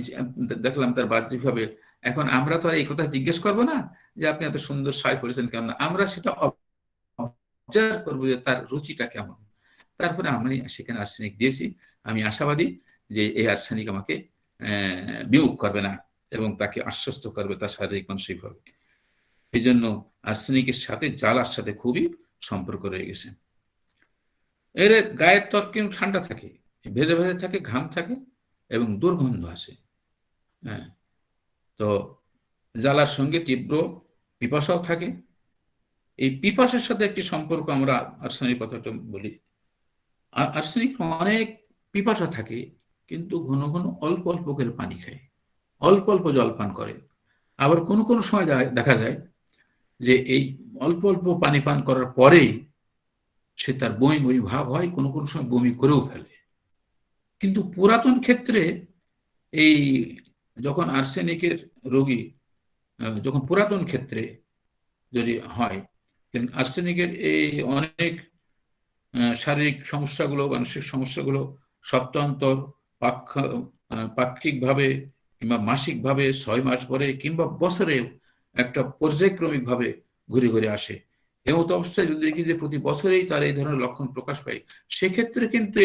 দেখলাম তার বাহ্যিকভাবে। এখন আমরা তো আর এই কথা জিজ্ঞেস করবো না যে আপনি এত সুন্দর শাড়ি পরেছেন কেন, আমরা সেটা অবজার্ভ করবো যে তার রুচিটা কেমন। তারপরে আমি সেখানে আর্সেনিক দিয়েছি। আমি আশাবাদী যে এই আর্সেনিক আমাকে বিমুখ করবে না এবং তাকে আশ্বস্ত করবে তার শারীরিক মানসিকভাবে। এই জন্য আর্সেনিকের সাথে জ্বালার সাথে খুবই সম্পর্ক রয়ে গেছে। এর গায়ের ত্বক কিন্তু ঠান্ডা থাকে, ভেজে ভেজে থাকে, ঘাম থাকে এবং দুর্গন্ধ আসে। হ্যাঁ, তো জ্বালার সঙ্গে তীব্র পিপাসাও থাকে। এই পিপাসার সাথে একটি সম্পর্ক আমরা আর্সেনিক কথাটা বলি। আর্সেনিক অনেক পিপাসা থাকে, কিন্তু ঘন ঘন অল্প অল্প করে পানি খায়, অল্প অল্প জল পান করে। আবার কোনো কোনো সময় দেখা যায় যে এই অল্প অল্প পানি পান করার পরেই সে তার বমি বমি ভাব হয়, কোনো কোনো সময় বমি করেও ফেলে। কিন্তু পুরাতন ক্ষেত্রে এই যখন আর্সেনিকের রোগী যখন পুরাতন ক্ষেত্রে যদি হয়, আর্সেনিকের এই অনেক শারীরিক সমস্যাগুলো, মানসিক সমস্যাগুলো সপ্তাহান্তর, পাক্ষিকভাবে কিংবা মাসিকভাবে, 6 মাস পরে কিংবা বছরে একটা পর্যায়ক্রমিকভাবে ঘুরে ঘুরে আসে। এমত অবস্থায় যদি দেখি যে প্রতি বছরেই তার এই ধরনের লক্ষণ প্রকাশ পায়, সেক্ষেত্রে কিন্তু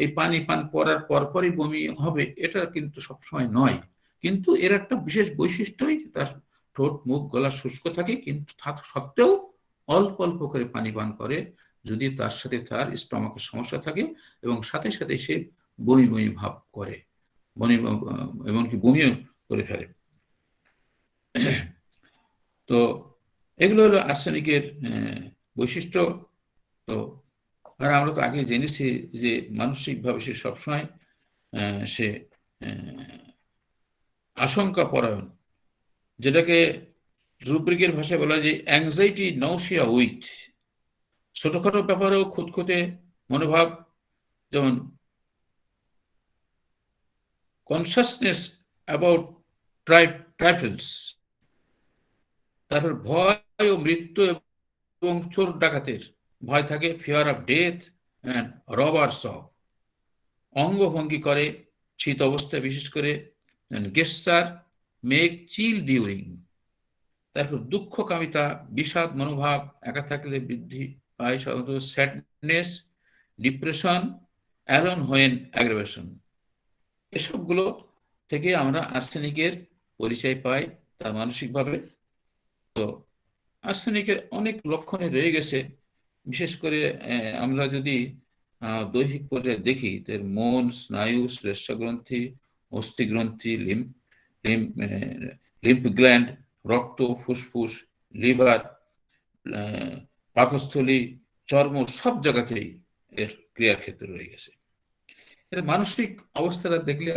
এই পানি পান করার পরপরই বমি হবে এটা কিন্তু সবসময় নয়। কিন্তু এর একটা বিশেষ বৈশিষ্ট্যই তার ঠোঁট, মুখ, গলা শুষ্ক থাকে, কিন্তু সত্ত্বেও অল্প অল্প করে পানি পান করে, যদি তার সাথে তার স্টমাকের সমস্যা থাকে এবং সাথে সাথে সে বমি বমি ভাব করে, এমনকি বমিও করে ফেলে। তো এগুলো হলো আর্সেনিকের বৈশিষ্ট্য। তো আর আমরা তো আগে জেনেছি যে মানসিকভাবে সে সবসময় সে আশঙ্কা পরায়ণ, যেটাকে রুব্রিকের ভাষায় বলা যায় অ্যাংজাইটি, নাউসিয়া, উইট। ছোটখাটো ব্যাপারেও খুঁতখুঁতে মনোভাব, যেমন কনসাসনেস অ্যাবাউট ট্রাইফেলস, তারপর ভয় ও মৃত্যু এবং চোর ডাকাতের ভয় থাকে, fear of death and robbers of. অঙ্গভঙ্গি করে শীত অবস্থায়, বিশেষ করে গেস্টার মেক চিল ডিউরিং। তারপর দুঃখকামিতা, বিষাদ মনোভাব একা থাকলে বৃদ্ধি পায়, সাধারণত sadness, depression, alone when aggravation. এসবগুলো থেকে আমরা আর্সেনিকের পরিচয় পাই তার মানসিকভাবে। তো আর্সেনিকের অনেক লক্ষণে রয়ে গেছে। বিশেষ করে আমরা যদি দৈহিক পর্যায়ে দেখি, তার মন, স্নায়ু, শ্লেষ্মাগ্রন্থি, অস্থিগ্রন্থি, লিম্ফ গ্ল্যান্ড, রক্ত, ফুসফুস, লিভার, পাকস্থলী, চর্ম, সব জায়গাতেই এর ক্রিয়াক্ষেত্র রয়ে গেছে। মানসিক অবস্থাটা দেখলে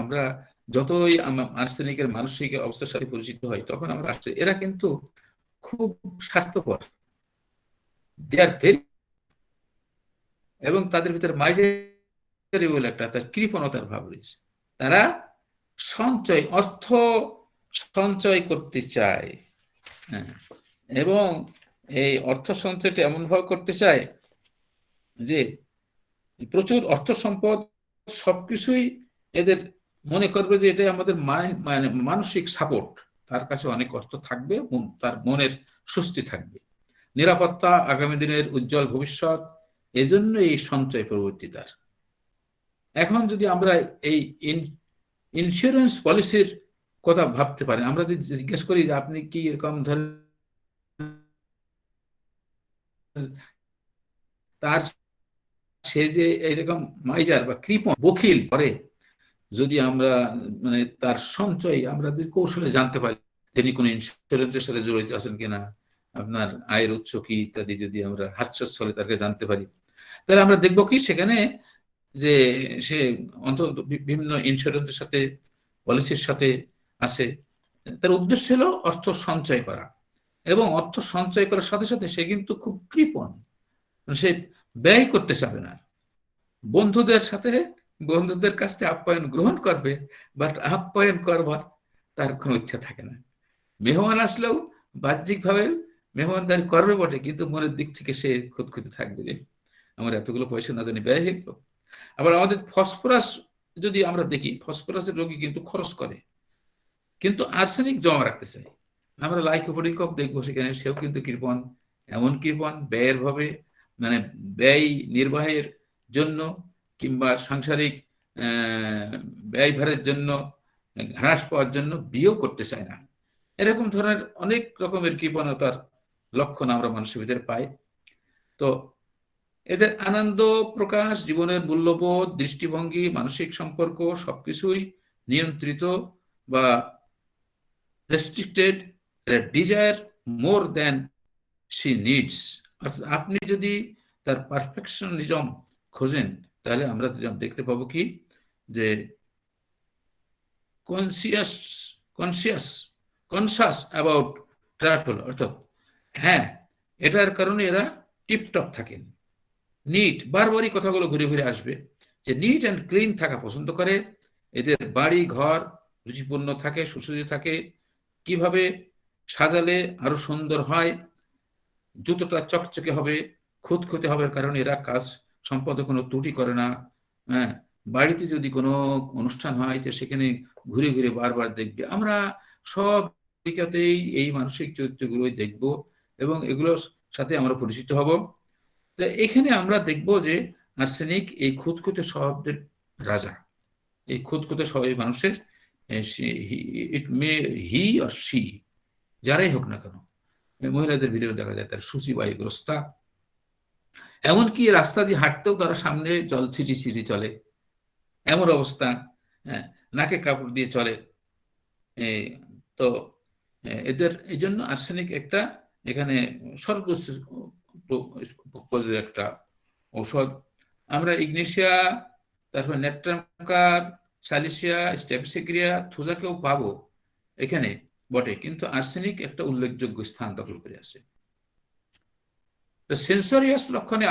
আমরা যতই আর্সেনিকের মানসিক অবস্থার সাথে পরিচিত হয়, তখন আমরা এরা কিন্তু খুব স্বার্থপর, এবং তাদের ভিতরে মাইজারি বলে একটা তার কৃপণতার ভাব রয়েছে। তারা অর্থ সঞ্চয় করতে চায়, এবং এই অর্থ সঞ্চয়টা এমন ভাবে করতে চায় যে প্রচুর অর্থ সম্পদ, সবকিছুই এদের মনে করবে যে এটা আমাদের মানসিক সাপোর্ট। তার কাছে অনেক অর্থ থাকবে, তার মনের স্বস্তি থাকবে, নিরাপত্তা, আগামী দিনের উজ্জ্বল ভবিষ্যৎ, এজন্য এই সঞ্চয় প্রবৃত্তি তার। এখন যদি আমরা এই ইন্স্যুরেন্স পলিসির কথা ভাবতে পারি, আমরা যদি জিজ্ঞেস করি যে আপনি কি এরকম ধরনের, তার সে যে এরকম মাইজার বা কৃপণ বখিল করে, যদি আমরা তার সঞ্চয় আমরা যদি কৌশলে জানতে পারি, তিনি কোন ইন্স্যুরেন্সের সাথে জড়িত আছেন কিনা, আপনার আয়ের উৎস কি ইত্যাদি যদি আমরা হাস্যস্থলে তাকে জানতে পারি, তাহলে আমরা দেখব কি সেখানে যে সে অন্তত বিভিন্ন ইন্স্যুরেন্সের সাথে, পলিসির সাথে আছে। তার উদ্দেশ্য হলো অর্থ সঞ্চয় করা, এবং অর্থ সঞ্চয় করার সাথে সাথে সে কিন্তু খুব কৃপণ, সে ব্যয় করতে চাবে না। বন্ধুদের কাছ থেকে আপ্যায়ন গ্রহণ করবে, বাট আপ্যায়ন করবার তার কোনো ইচ্ছা থাকে না। মেহমান আসলেও বাহ্যিকভাবে মেহমানদারি করবে বটে, কিন্তু মনের দিক থেকে সে খুঁতখুঁতে থাকবে যে আমার এতগুলো পয়সা না জানি ব্যয় হয়ে গেল। আবার আমাদের ফসফরাস যদি আমরা দেখি, ফসফরাসের রোগী কিন্তু খরচ করে, কিন্তু আর্সেনিক জমা রাখতে চাই। আমরা লাইকোপোডিকক দেখবো, সেখানে সেও কিন্তু কৃপণ, এমন কৃপণ ব্যয়ের ভাবে, মানে ব্যয় নির্বাহের জন্য কিংবা সাংসারিক ব্যয়ভারের জন্য, হ্রাস পাওয়ার জন্য বিয়েও করতে চায় না। এরকম ধরনের অনেক রকমের কৃপণতার লক্ষণ আমরা মানুষের ভিতরে পাই। তো এদের আনন্দ প্রকাশ, জীবনের মূল্যবোধ, দৃষ্টিভঙ্গি, মানসিক সম্পর্ক সবকিছুই নিয়ন্ত্রিত বা restricted, desire more than she needs. অর্থাৎ আপনি যদি তার পারফেকশনিজম খোঁজেন, তাহলে আমরা দেখতে পাবো কি যে কনসিয়াস অ্যাবাউট ট্রাভেল, অর্থাৎ হ্যাঁ এটার কারণে এরা টিপটপ থাকেন, নিট, বারবারই কথাগুলো ঘুরে ঘুরে আসবে যে নিট অ্যান্ড ক্লিন থাকা পছন্দ করে। এদের বাড়ি ঘর রুচিপূর্ণ থাকে, সুসজ্জিত থাকে, কিভাবে সাজালে আরো সুন্দর হয়, জুতোটা চকচকে হবে, খুঁতখুঁতে হবে, কারণ এরা কাজ সম্পদে কোনো ত্রুটি করে না। হ্যাঁ, বাড়িতে যদি কোনো অনুষ্ঠান হয় তো সেখানে ঘুরে ঘুরে বারবার দেখবে। আমরা সব দিকতেই এই মানসিক চরিত্রগুলোই দেখব এবং এগুলোর সাথে আমরা পরিচিত হব। তো এখানে আমরা দেখব যে আর্সেনিক এই খুঁতখুঁতে স্বভাবের রাজা। এই খুঁতখুঁতে স্বভাবের মানুষের ইট মে হি অর শি, যারাই হোক না কেন, মহিলাদের ভিতরে দেখা যায় তার সুচিবায়ুগ্রস্তা, এমনকি রাস্তা দিয়ে হাঁটতেও তারা সামনে জল ছিটি ছিটি চলে, এমন অবস্থা। হ্যাঁ, নাকে কাপড় দিয়ে চলে। তো এদের এই জন্য আর্সেনিক একটা এখানে সর্বোচ্চ একটা ঔষধ। আমরা ইগনেশিয়া, তারপর নেট্রামকার, সালিসিয়া, স্ট্যাপিসিক্রিয়া, থুজাকেও পাবো এখানে বটে, কিন্তু আর্সেনিক একটা উল্লেখযোগ্য স্থান দখল করে আছে। সেন্সরিয়াস লক্ষণে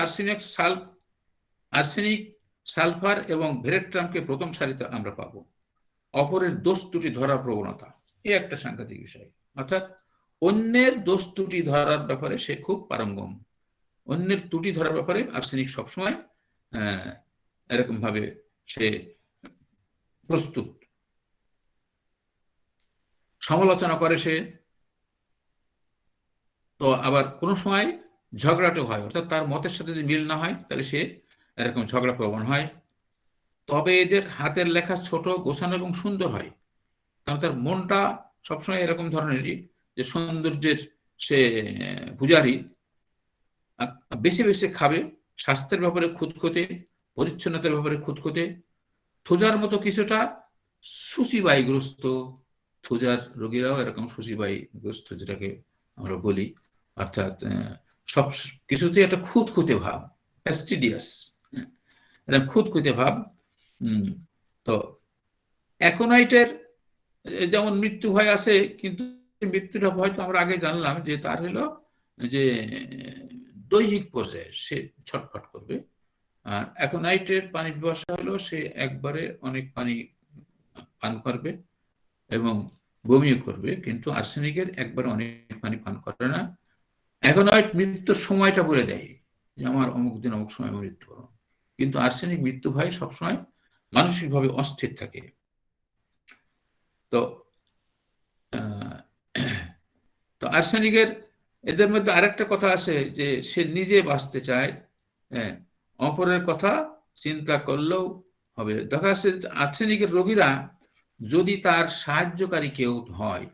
আর্সেনিক, সালফার এবং ভেরেট্রামকে প্রথম সারিতে আমরা পাবো। অপরের দোষ ত্রুটি ধরার প্রবণতা, এই একটা সাংঘাতিক বিষয়। অর্থাৎ অন্যের দোষ ত্রুটি ধরার ব্যাপারে সে খুব পারঙ্গম। অন্যের ত্রুটি ধরার ব্যাপারে আর্সেনিক সবসময় এরকম ভাবে সে প্রস্তুত। সমালোচনা করে সে, তো আবার কোনো সময় ঝগড়াটেও হয়, অর্থাৎ তার মতের সাথে যদি মিল না হয় তাহলে সে এরকম ঝগড়া প্রবণ হয়। তবে এদের হাতের লেখা ছোট, গোছানো এবং সুন্দর হয়, কারণ তার মনটা সবসময় এরকম ধরনেরই যে সৌন্দর্যের সে পূজারী। বেশি বেশি খাবে, স্বাস্থ্যের ব্যাপারে খুঁতখুঁতে, পরিচ্ছন্নতার ব্যাপারে খুঁতখুঁতে, থুজার মতো কিছুটা সুচিবায়ুগ্রস্ত। থুজার রোগীরাও এরকম সুচিবায়ুগ্রস্ত যেটাকে আমরা বলি, অর্থাৎ সব কিছুতে একটা খুঁতখুঁতে ভাব, ফ্যাস্টিডিয়াস, এরকম খুঁতখুঁতে ভাব। তো অ্যাকোনাইটের যেমন মৃত্যু ভয় আছে, কিন্তু মৃত্যুটা ভয় তো আমরা আগে জানলাম যে তার হলো যে দৈহিক পর্যায়ে সে ছটফট করবে। আর অ্যাকোনাইটের পানি পিপাসা হলো সে একবারে অনেক পানি পান করবে এবং বমিও করবে, কিন্তু আর্সেনিকের একবারে অনেক পানি পান করে না। অ্যাকোনাইট মৃত্যুর সময়টা বলে দেয় যে আমার অমুক দিন অমুক সময় মৃত্যু হলো, কিন্তু আর্সেনিক মৃত্যু ভয় সবসময় মানসিকভাবে অস্থির থাকে। তো আর্সেনিকের এদের মধ্যে আরেকটা কথা আছে যে সে নিজে বাঁচতে চায়, অপরের কথা চিন্তা করলেও হবে। দেখা যাচ্ছে আর্সেনিকের রোগীরা যদি তার সাহায্যকারী কেউ হয়,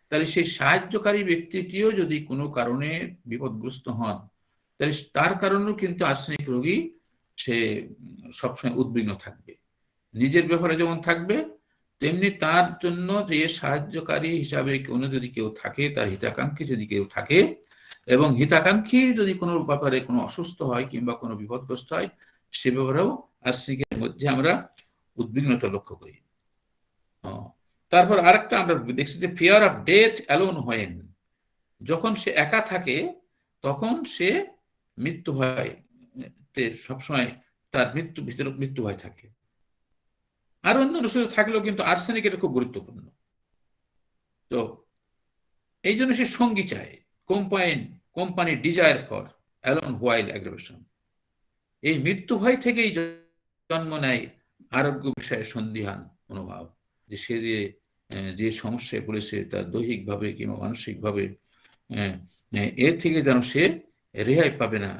তাহলে সেই সাহায্যকারী ব্যক্তিটিও যদি কোনো কারণে বিপদগ্রস্ত হন, তাহলে তার কারণেও কিন্তু আর্সেনিক রোগী সে সবসময় উদ্বিগ্ন থাকবে। নিজের ব্যাপারে যেমন থাকবে, তেমনি তার জন্য যে সাহায্যকারী হিসাবে কোনো যদি কেউ থাকে, তার হিতাকাঙ্ক্ষী যদি কেউ থাকে, এবং হিতাকাঙ্ক্ষী যদি কোনো ব্যাপারে কোনো অসুস্থ হয় কিংবা কোনো বিপদগ্রস্ত হয়, সে ব্যাপারেও আর্সেনিকের মধ্যে আমরা উদ্বিগ্নতা লক্ষ্য করি। তারপর আরেকটা আমরা দেখছি যে fear of death alone when, যখন সে একা থাকে তখন সে মৃত্যু ভয় সবসময় তার ভিতরে মৃত্যু ভয় থাকে। আর অন্যান্য সুযোগ থাকলেও কিন্তু আর্সেনিক এটা খুব গুরুত্বপূর্ণ। তো এই জন্য সে সঙ্গী চায়, company desire for alone while অ্যাগ্রেভেশন। এই মৃত্যু ভয় থেকেই জন্ম নেয় আরোগ্য বিষয়ে সন্দিহান মনোভাব, যে সে যে সমস্যায় পড়েছে তার দৈহিকভাবে কিংবা মানসিকভাবে এর থেকে যেন সে রেহাই পাবে না,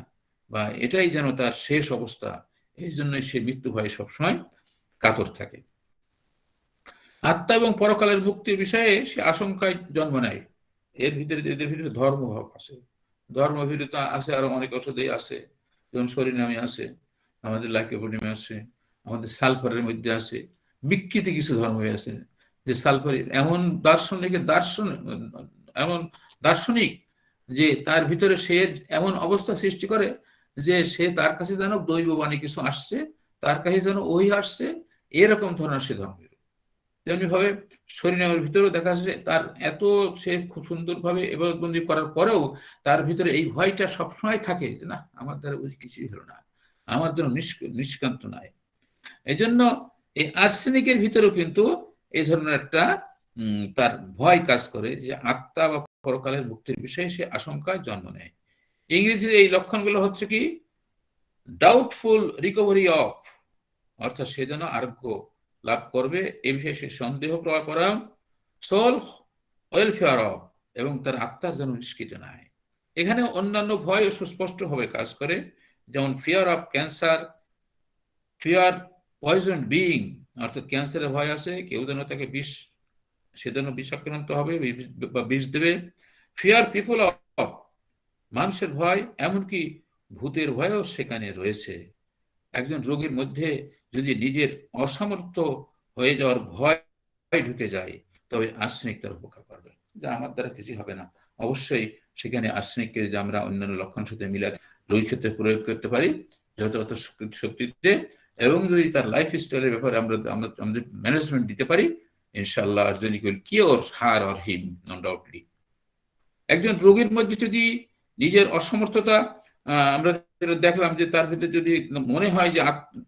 বা এটাই যেন তার শেষ অবস্থা, এই জন্যই সে মৃত্যু ভয়ে সবসময় কাতর থাকে। আত্মা এবং পরকালের মুক্তির বিষয়ে সে আশঙ্কায় জন্ম নেয়। এদের ভিতরে ধর্মভাব আছে, ধর্মভীরতা আছে, আরো অনেক ঔষধেই আছে, যেমন শরীরনামে আছে, আমাদের লাইকোপোডিয়ামে আছে, আমাদের সালফারের মধ্যে আছে, বিকৃতি কিছু ধর্মে আছে যে সালফারের এমন দার্শনিক যে তার ভিতরে সে এমন অবস্থা সৃষ্টি করে যে সে তার কাছে যেন দৈববাণী কিছু আসছে, তার কাছে যেন ওই আসছে, এরকম ধরনের সে ধর্ম। তেমনি ভাবে শরীরের ভিতরেও দেখা যাচ্ছে তার এত সে খুব সুন্দরভাবে এবাদতবন্দি করার পরেও তার ভিতরে এই ভয়টা সবসময় থাকে যে না, আমার দ্বারা ওই কিছুই হলো না, আমার জন্য নিষ্কান্ত নয়। এই জন্য এই আর্সেনিকের ভিতরেও কিন্তু এই ধরনের একটা তার ভয় কাজ করে, যে আত্মা বা পরকালের মুক্তির বিষয়ে সে আশঙ্কায় জন্ম নেয়। ইংরেজিতে এই লক্ষণগুলো হচ্ছে কি, ডাউটফুল রিকভারি অফ, অর্থাৎ সে যেন আরোগ্য লাভ করবে এ বিষয়ে সে সন্দেহ করা, সোল ওয়েলফেয়ার অফ, এবং তার আত্মার যেন নিষ্কৃত নাই। এখানে অন্যান্য ভয় সুস্পষ্টভাবে কাজ করে, যেমন fear of cancer, fear poison being, অর্থাৎ ক্যান্সারের ভয় আছে, কেউ যেন তাকে সে যেন বিষাক্রান্ত হবে বা বিষ দেবে। ফিয়ার পিপল অফ, মানুষের ভয়, এমনকি ভূতের ভয়ও সেখানে রয়েছে। একজন রোগীর মধ্যে যদি নিজের অসামর্থ্য হয়ে যাওয়ার ভয় ঢুকে যায়, তবে আর্সেনিক তার উপকার করবে, যা আমার দ্বারা কিছু হবে না। অবশ্যই সেখানে আর্সেনিককে যে আমরা অন্যান্য লক্ষণের সাথে মিলে রোগীর ক্ষেত্রে প্রয়োগ করতে পারি যথাযথ শক্তিতে, এবং যদি তার লাইফ স্টাইলের ব্যাপারে আমরা আমাদের ম্যানেজমেন্ট দিতে পারি, ইনশাআল্লাহ arsenic will cure her or him undoubtedly. একজন রোগীর মধ্যে যদি নিজের অসমর্থতা আমরা দেখলাম যে তার ভিতরে যদি মনে হয় যে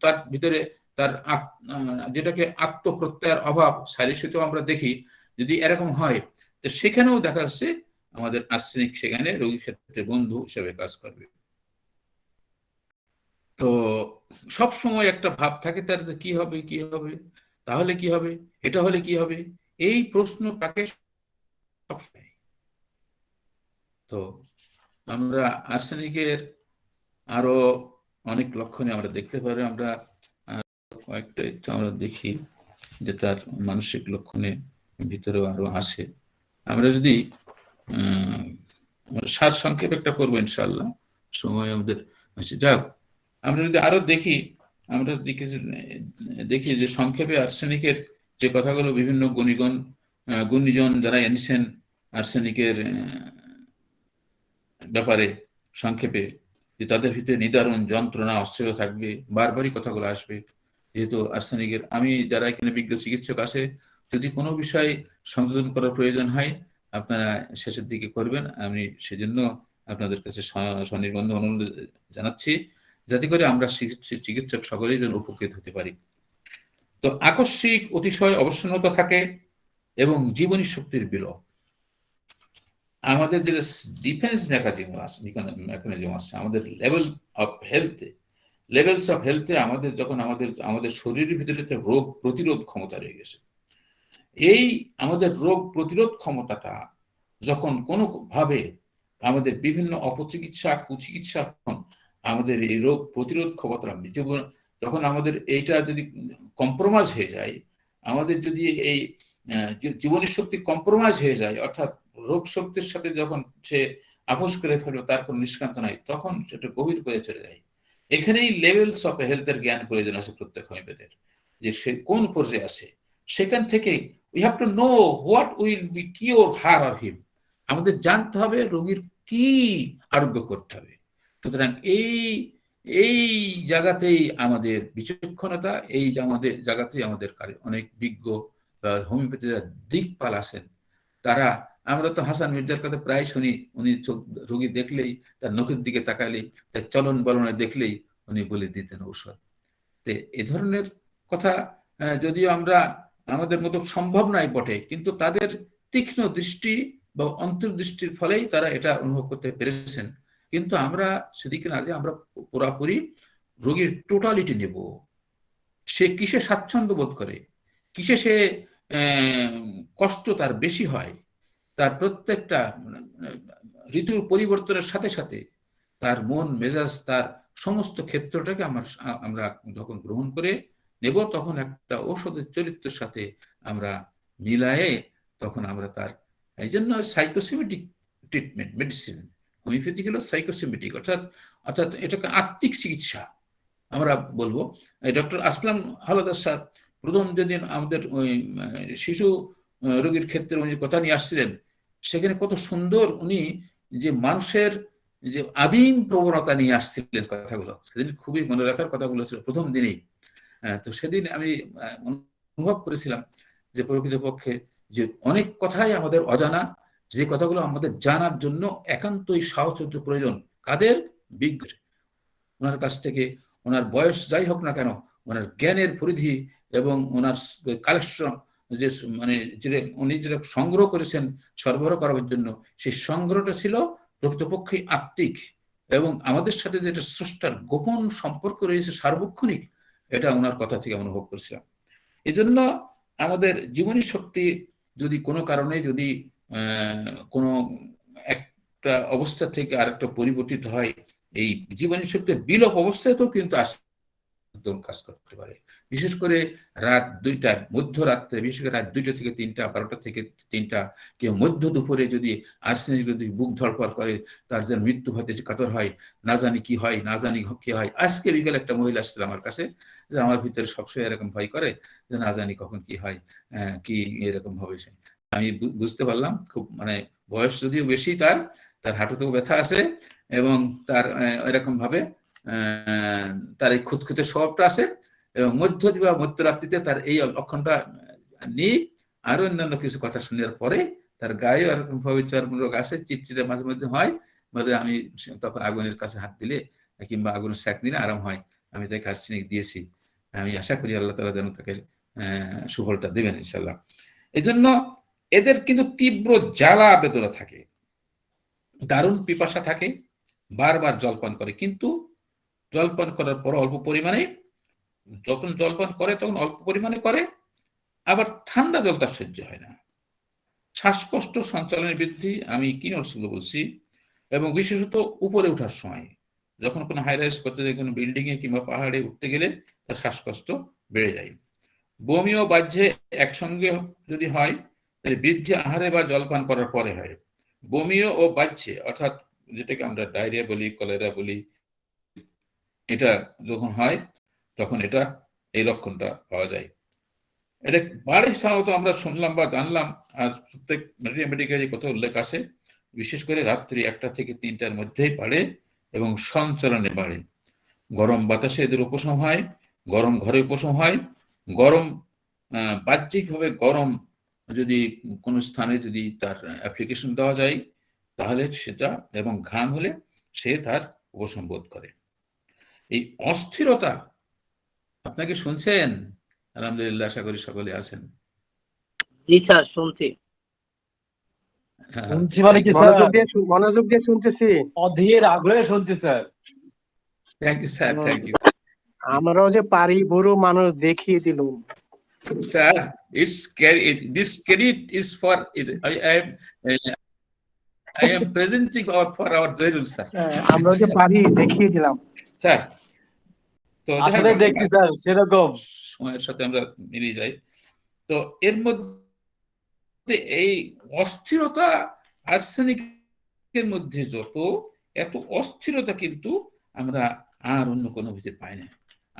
তার ভিতরে তার যেটাকে আত্মপ্রত্যয়ের অভাব সালিসিতেও আমরা দেখি, যদি এরকম হয় তো সেখানেও দেখা যাচ্ছে আমাদের আর্সেনিক সেখানে রোগীর ক্ষেত্রে বন্ধু হিসেবে কাজ করবে। তো সব সময় একটা ভাব থাকে তার, কি হবে তাহলে কি হবে, এটা হলে কি হবে, এই প্রশ্ন তাকে সবসময়। তো আমরা আর্সেনিকের আরো অনেক লক্ষণে আমরা দেখতে পারি, আমরা কয়েকটা আমরা দেখি যে তার মানসিক লক্ষণে ভিতরেও আরো আসে। আমরা যদি সার সংক্ষেপ একটা করবো ইনশাআল্লাহ, সময় আমাদের যাক, আমরা যদি আরো দেখি, আমরা দেখি যে সংক্ষেপে আর্সেনিকের যে কথাগুলো বিভিন্ন গুণীজন যারা এনেছেন আর্সেনিকের ব্যাপারে সংক্ষেপে, যে তাদের ভিতরে নিদারুণ যন্ত্রণা অস্থিরতা থাকবে, বারবারই কথাগুলো আসবে। যেহেতু আর্সেনিকের, আমি যারা এখানে বিজ্ঞ চিকিৎসক আছে, যদি কোনো বিষয় সংশোধন করার প্রয়োজন হয় আপনারা শেষের দিকে করবেন, আমি সেজন্য আপনাদের কাছে স্বনির্বন্ধ অনুরোধ জানাচ্ছি, যাতে করে আমরা চিকিৎসক সকলেই যেন উপকৃত হতে পারি। তো আকস্মিক অতিশয় অবসন্নতা থাকে এবং জীবনী শক্তির বিলোপ। আমাদের যে ডিফেন্স মেকানিজম আছে, আমাদের লেভেলস অফ হেলথে আমাদের যখন আমাদের শরীরের ভিতরে একটা রোগ প্রতিরোধ ক্ষমতা রয়ে গেছে, এই আমাদের রোগ প্রতিরোধ ক্ষমতাটা যখন কোনো ভাবে আমাদের বিভিন্ন অপচিকিৎসা কুচিকিৎসা আমাদের এই রোগ প্রতিরোধ ক্ষমতা যখন আমাদের এইটা যদি কম্প্রোমাইজ হয়ে যায়, আমাদের যদি এই জীবনী শক্তি কম্প্রোমাইজ হয়ে যায়, অর্থাৎ রোগ শক্তির সাথে যখন সে আপোষ করে ফেলবে, তার কোনো নিষ্কান্ত নাই, তখন সেটা গভীর করে চলে যায়। এখানেই লেভেলস অফ হেলথের জ্ঞান প্রয়োজন আছে প্রত্যেক হোমিওপ্যাথের, যে সে কোন পর্যায়ে আছে। সেখান থেকে we have to know what will be cure her or him, আমাদের জানতে হবে রোগীর কি আরোগ্য করতে হবে। সুতরাং এই জায়গাতেই আমাদের বিচক্ষণতা, এই জায়গাতেই আমাদের অনেক বিজ্ঞ হোমিওপ্যাথি দিকপাল আছেন, তারা আমরা তো হাসান মির্জার কথা প্রায় শুনি, উনি চোখ রোগী দেখলেই, তার নখের দিকে তাকালেই, তার চলন বলনে দেখলেই উনি বলে দিতেন ঔষধ। তো এ ধরনের কথা যদিও আমরা আমাদের মতো সম্ভব নয় বটে, কিন্তু তাদের তীক্ষ্ণ দৃষ্টি বা অন্তর্দৃষ্টির ফলেই তারা এটা অনুভব করতে পেরেছেন। কিন্তু আমরা সেদিকে না যে আমরা পুরাপুরি রোগীর টোটালিটি নেব, সে কিসে স্বাচ্ছন্দ্য বোধ করে, কিসে সে কষ্ট তার বেশি হয়, তার প্রত্যেকটা ঋতুর পরিবর্তনের সাথে সাথে তার মন মেজাজ, তার সমস্ত ক্ষেত্রটাকে আমরা যখন গ্রহণ করে নেব, তখন একটা ঔষধের চরিত্রের সাথে আমরা মিলায়ে তখন আমরা তার, এই জন্য সাইকোসোমেটিক ট্রিটমেন্ট মেডিসিন, হোমিওপ্যাথিক হলো সাইকোসোমেটিক, অর্থাৎ অর্থাৎ এটাকে আত্মিক চিকিৎসা আমরা বলবো। ডক্টর আসলাম হাওলাদার স্যার প্রথম যেদিন আমাদের ওই শিশু রোগীর ক্ষেত্রে উনি কথা নিয়ে আসছিলেন, সেখানে কত সুন্দর উনি যে মানুষের যে আদিম প্রবণতা নিয়ে আসছিলেন কথাগুলো, সেদিন খুবই মনে রাখার কথাগুলো ছিল প্রথম দিনেই। তো সেদিন আমি অনুভব করেছিলাম যে প্রকৃতপক্ষে যে অনেক কথাই আমাদের অজানা, যে কথাগুলো আমাদের জানার জন্য একান্তই সাহচর্য প্রয়োজন। কাদের? বিজ্ঞ। ওনার কাছ থেকে, ওনার বয়স যাই হোক না কেন, ওনার জ্ঞানের পরিধি এবং ওনার কালেকশন, যে মানে যেটা উনি যেটা সংগ্রহ করেছেন সরবরাহ করার জন্য, সেই সংগ্রহটা ছিল প্রকৃতপক্ষে আত্মিক, এবং আমাদের সাথে যেটা স্রষ্টার গোপন সম্পর্ক রয়েছে সার্বক্ষণিক, এটা ওনার কথা থেকে অনুভব করেছিলাম। এই জন্য আমাদের জীবনী শক্তি যদি কোনো কারণে যদি কোনো একটা অবস্থা থেকে আরেকটা পরিবর্তিত হয়, এই জীবনী শক্তির বিলোপ অবস্থাতেও কিন্তু কাজ করতে পারে। বিশেষ করে রাত 2টায়, মধ্যরাত্রে, বিশেষ করে রাত 2টা থেকে 3টা, 12টা থেকে 3টা, কেউ মধ্য দুপুরে যদি আর্সেনিক যদি বুক ধড়ফড় করে, তার যেন মৃত্যু হতে কাতর হয়, না জানি কি হয়, না জানি কি হয়। আজকে বিকেলে একটা মহিলা আসছিল আমার কাছে, যে আমার ভিতরে সবসময় এরকম ভয় করে যে না জানি কখন কি হয়, কি এরকম হবে। সে আমি বুঝতে পারলাম, খুব মানে বয়স যদিও বেশি, তার হাঁটুতেও ব্যথা আছে, এবং তার এরকম ভাবে তার এই খুঁতখুঁতে স্বভাবটা আছে, এবং মধ্যরাত্রিতে তার এই লক্ষণটা নিয়ে আরো অন্যান্য কিছু কথা শোনার পরে তার গায়ে এরকম ভাবে চর্মরোগ আছে, চিটচিটে মাঝে মধ্যে হয়, বলে আমি তখন আগুনের কাছে হাত দিলে কিংবা আগুনের সেক দিলে আরাম হয়, আমি তাকে আর্সেনিক দিয়েছি। আমি আশা করি আল্লাহ তাআলা যেন তাকে সুফলটা দেবেন ইনশাল্লাহ। এই জন্য এদের কিন্তু তীব্র জ্বালা বেদনা থাকে, দারুণ পিপাসা থাকে, বারবার জলপান করে, কিন্তু জলপান করার পর অল্প পরিমাণে, যখন জলপান করে তখন অল্প পরিমাণে করে, আবার ঠান্ডা জল তার সহ্য হয় না। শ্বাসকষ্ট, সঞ্চালনের বৃদ্ধি, আমি কি নোটসগুলো বলছি, এবং বিশেষত উপরে ওঠার সময়, যখন কোনো হাই রাইজ করতে যায়, কোনো বিল্ডিং এ কিংবা পাহাড়ে উঠতে গেলে তার শ্বাসকষ্ট বেড়ে যায়। বমি ও বাহ্যে একসঙ্গে যদি হয়, তাহলে বৃদ্ধি আহারে বা জলপান করার পরে হয়। বমিও ও বাহ্যে, অর্থাৎ যেটাকে আমরা ডায়রিয়া বলি, কলেরা বলি, এটা যখন হয় তখন এটা এই লক্ষণটা পাওয়া যায়। এটা বাড়ে সাধারণত আমরা শুনলাম বা জানলাম, আর প্রত্যেক মেডিকেলে কোথাও উল্লেখ আছে, বিশেষ করে রাত্রি 1টা থেকে 3টার মধ্যেই বাড়ে এবং সঞ্চালনে বাড়ে। গরম বাতাসে এদের উপশম হয়, গরম ঘরে উপশম হয়, গরম বাহ্যিকভাবে গরম যদি কোনো স্থানে যদি তার অ্যাপ্লিকেশন দেওয়া যায় তাহলে সেটা, এবং ঘাম হলে সে তার উপশম বোধ করে। এই অস্থিরতা আপনাকে শুনছেন? আলহামদুলিল্লাহ, আশা করি সকলে আছেন। জি স্যার, শুনছি। শুনছি মানে কি স্যার, মনোযোগ দিয়ে শুনতেছি, অধীর আগ্রহে শুনছি sir. Thank you sir, thank you. আমরাও যে পারি বুড়ো মানুষ দেখিয়ে দিল। Sir, it's scary. This credit is for it. I am presenting for our Zairul sir. আমরাও যে পারি দেখিয়ে দিলাম স্যার। তো আসলে দেখছি স্যার সেরকম সময়ের সাথে আমরা মিলিয়ে যাই। তো এর মধ্যে এই অস্থিরতা, আর্সেনিকের মধ্যে যত এত অস্থিরতা কিন্তু আমরা আর অন্য কোনো ভিতরে পাই না।